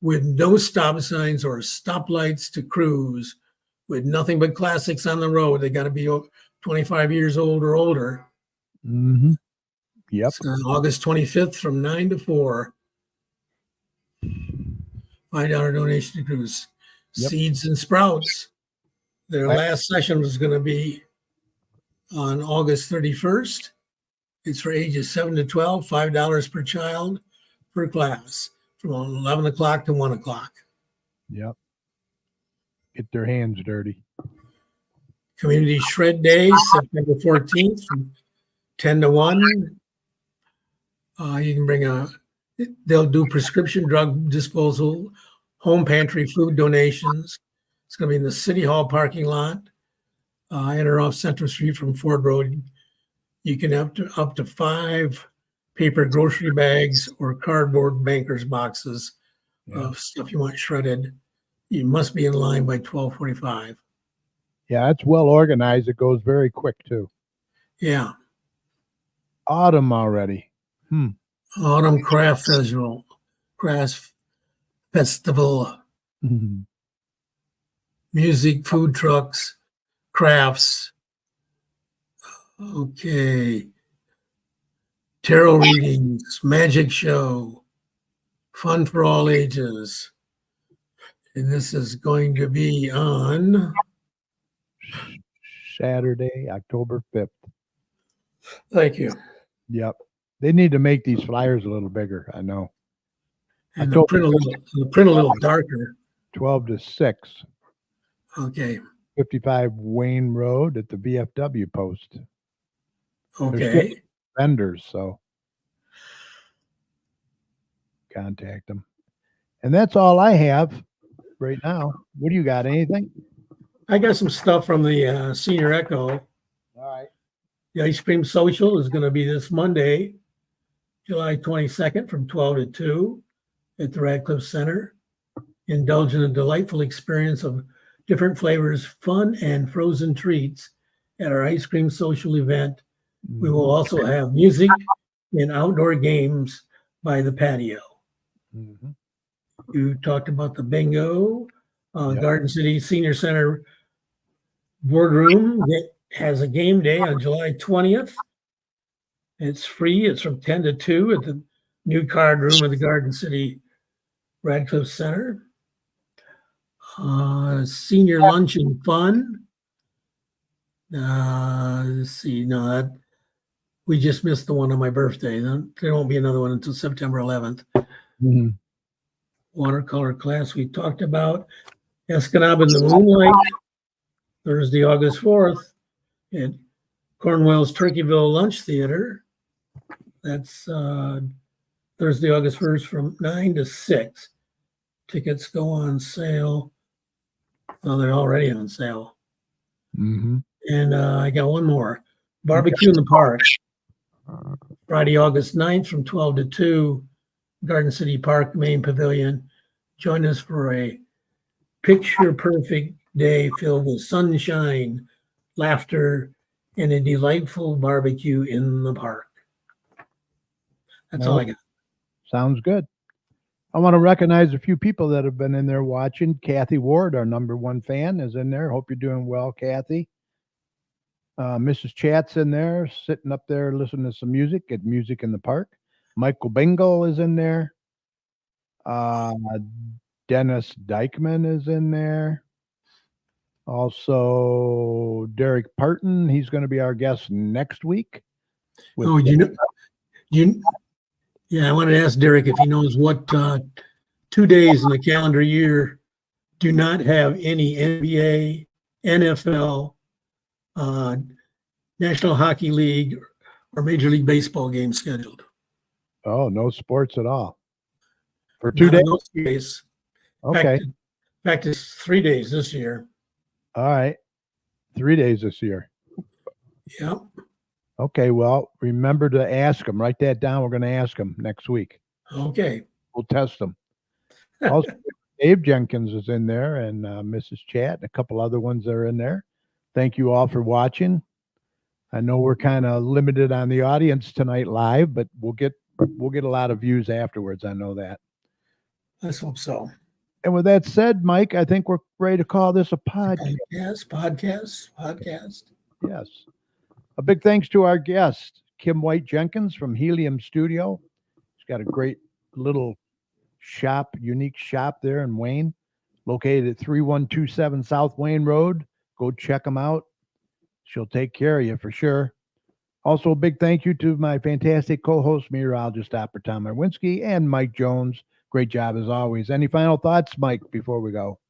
Speaker 4: with no stop signs or stoplights to cruise, with nothing but classics on the road. They got to be 25 years old or older.
Speaker 2: Mm-hmm. Yep.
Speaker 4: It's on August 25th from 9 to 4. $5 donation to cruise.
Speaker 2: Yep.
Speaker 4: Seeds and Sprouts. Their last session was going to be on August 31st. It's for ages 7 to 12, $5 per child per class from 11 o'clock to 1 o'clock.
Speaker 2: Yep. Get their hands dirty.
Speaker 4: Community Shred Day, September 14th from 10 to 1. You can bring they'll do prescription drug disposal, home pantry food donations. It's going to be in the City Hall parking lot, in or off Central Street from Ford Road. You can have up to 5 paper grocery bags or cardboard banker's boxes of stuff you want shredded. You must be in line by 12:45.
Speaker 2: Yeah, it's well organized. It goes very quick too.
Speaker 4: Yeah.
Speaker 2: Autumn already.
Speaker 4: Autumn Craft Festival.
Speaker 2: Mm-hmm.
Speaker 4: Music, food trucks, crafts. Okay. Tarot readings, magic show, fun for all ages. And this is going to be on
Speaker 2: Saturday, October 5th.
Speaker 4: Thank you.
Speaker 2: Yep. They need to make these flyers a little bigger. I know.
Speaker 4: And the print a little darker.
Speaker 2: 12 to 6.
Speaker 4: Okay.
Speaker 2: 55 Wayne Road at the VFW post.
Speaker 4: Okay.
Speaker 2: Vendors, so contact them. And that's all I have right now. What do you got? Anything?
Speaker 4: I got some stuff from the Senior Echo.
Speaker 2: All right.
Speaker 4: The Ice Cream Social is going to be this Monday, July 22nd from 12 to 2 at the Radcliffe Center. Indulge in a delightful experience of different flavors, fun, and frozen treats at our Ice Cream Social event. We will also have music and outdoor games by the patio.
Speaker 2: Mm-hmm.
Speaker 4: You talked about the bingo. Garden City Senior Center boardroom has a game day on July 20th. It's free. It's from 10 to 2 at the new card room of the Garden City Radcliffe Center. Senior lunch and fun. Let's see. No, we just missed the one on my birthday. There won't be another one until September 11th.
Speaker 2: Mm-hmm.
Speaker 4: Watercolor class we talked about. Escanaba in the Moonlight, Thursday, August 4th at Cornwell's Turkeyville Lunch Theater. That's Thursday, August 1st from 9 to 6. Tickets go on sale. Oh, they're already on sale.
Speaker 2: Mm-hmm.
Speaker 4: And I got one more. Barbecue in the Park, Friday, August 9th from 12 to 2, Garden City Park Main Pavilion. Join us for a picture-perfect day filled with sunshine, laughter, and a delightful barbecue in the park. That's all I got.
Speaker 2: Sounds good. I want to recognize a few people that have been in there watching. Kathy Ward, our #1 fan, is in there. Hope you're doing well, Kathy. Mrs. Chat's in there, sitting up there listening to some music at Music in the Park. Michael Bingle is in there. Dennis Dykeman is in there. Also, Derek Parton. He's going to be our guest next week.
Speaker 4: Oh, yeah, I wanted to ask Derek if he knows what 2 days in the calendar year do not have any NBA, NFL, National Hockey League, or Major League Baseball games scheduled.
Speaker 2: Oh, no sports at all. For
Speaker 4: Not
Speaker 2: 2
Speaker 4: on
Speaker 2: days?
Speaker 4: those days.
Speaker 2: Okay.
Speaker 4: In fact, it's 3 days this year.
Speaker 2: All right. 3 days this year.
Speaker 4: Yep.
Speaker 2: Okay. Well, remember to ask them. Write that down. We're going to ask them next week.
Speaker 4: Okay.
Speaker 2: We'll test them. Also, Dave Jenkins is in there, and Mrs. Chat, and a couple other ones that are in there. Thank you all for watching. I know we're kind of limited on the audience tonight live, but we'll get a lot of views afterwards. I know that.
Speaker 4: Let's hope so.
Speaker 2: And with that said, Mike, I think we're ready to call this a podcast.
Speaker 4: Podcast.
Speaker 2: Yes. A big thanks to our guest, Kim White-Jenkins from Helium Studio. She's got a great little shop, unique shop there in Wayne, located at 3127 South Wayne Road. Go check them out. She'll take care of you for sure. Also, a big thank you to my fantastic co-host, meteorologist, Dr. Tom Marwinski, and Mike Jones. Great job as always. Any final thoughts, Mike, before we go?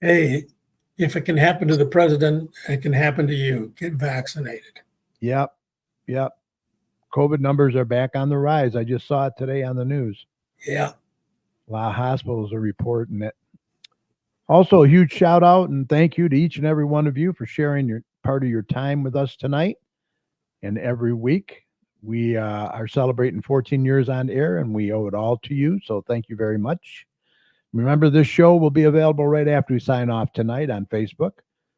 Speaker 4: Hey, if it can happen to the president, it can happen to you. Get vaccinated.
Speaker 2: Yep. COVID numbers are back on the rise. I just saw it today on the news.
Speaker 4: Yeah.
Speaker 2: A lot of hospitals are reporting it. Also, a huge shout out and thank you to each and every one of you for sharing your part of your time with us tonight and every week. We are celebrating 14 years on air, and we owe it all to you. So thank you very much. Remember, this show will be available right after we sign off tonight on Facebook.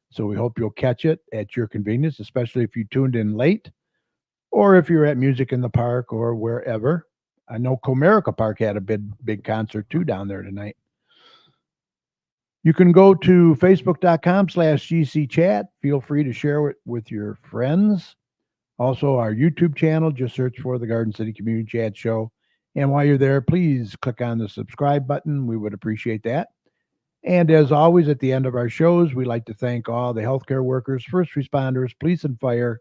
Speaker 2: So we hope you'll catch it at your convenience, especially if you tuned in late or if you're at Music in the Park or wherever. I know Comerica Park had a big concert too down there tonight. You can go to facebook.com/GCChat. Feel free to share it with your friends. Also, our YouTube channel, just search for the Garden City Community Chat Show. And while you're there, please click on the subscribe button. We would appreciate that. And as always, at the end of our shows, we like to thank all the healthcare workers, first responders, police and fire,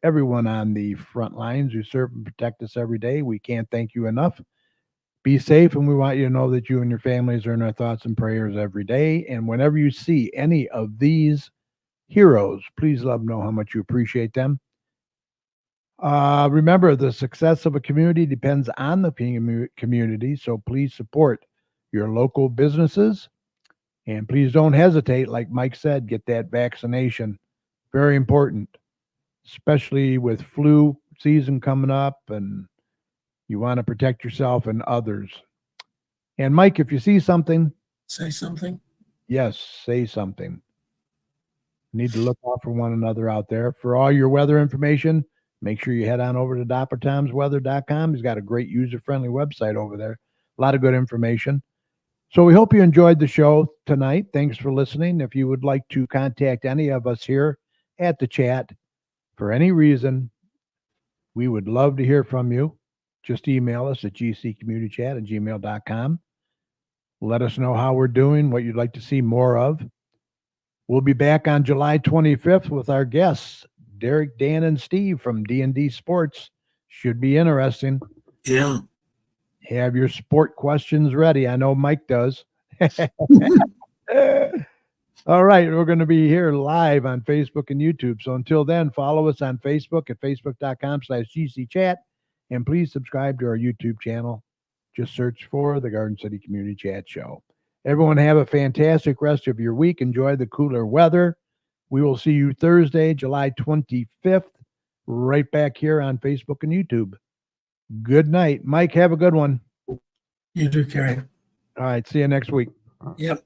Speaker 2: everyone on the front lines who serve and protect us every day. We can't thank you enough. Be safe, and we want you to know that you and your families are in our thoughts and prayers every day. And whenever you see any of these heroes, please let them know how much you appreciate them. Remember, the success of a community depends on the community, so please support your local businesses. And please don't hesitate, like Mike said, get that vaccination. Very important, especially with flu season coming up, and you want to protect yourself and others. And Mike, if you see something,
Speaker 4: say something.
Speaker 2: Yes, say something. Need to look out for one another out there. For all your weather information, make sure you head on over to DrTomsWeather.com. He's got a great user-friendly website over there. A lot of good information. So we hope you enjoyed the show tonight. Thanks for listening. If you would like to contact any of us here at the chat for any reason, we would love to hear from you. Just email us at gccommunitychat@gmail.com. Let us know how we're doing, what you'd like to see more of. We'll be back on July 25th with our guests, Derek, Dan, and Steve from D&D Sports. Should be interesting.
Speaker 4: Yeah.
Speaker 2: Have your sport questions ready. I know Mike does. All right. We're going to be here live on Facebook and YouTube. So until then, follow us on Facebook at facebook.com/GCChat. And please subscribe to our YouTube channel. Just search for the Garden City Community Chat Show. Everyone have a fantastic rest of your week. Enjoy the cooler weather. We will see you Thursday, July 25th, right back here on Facebook and YouTube. Good night. Mike, have a good one.
Speaker 4: You do, Kerry.
Speaker 2: All right. See you next week.
Speaker 4: Yep.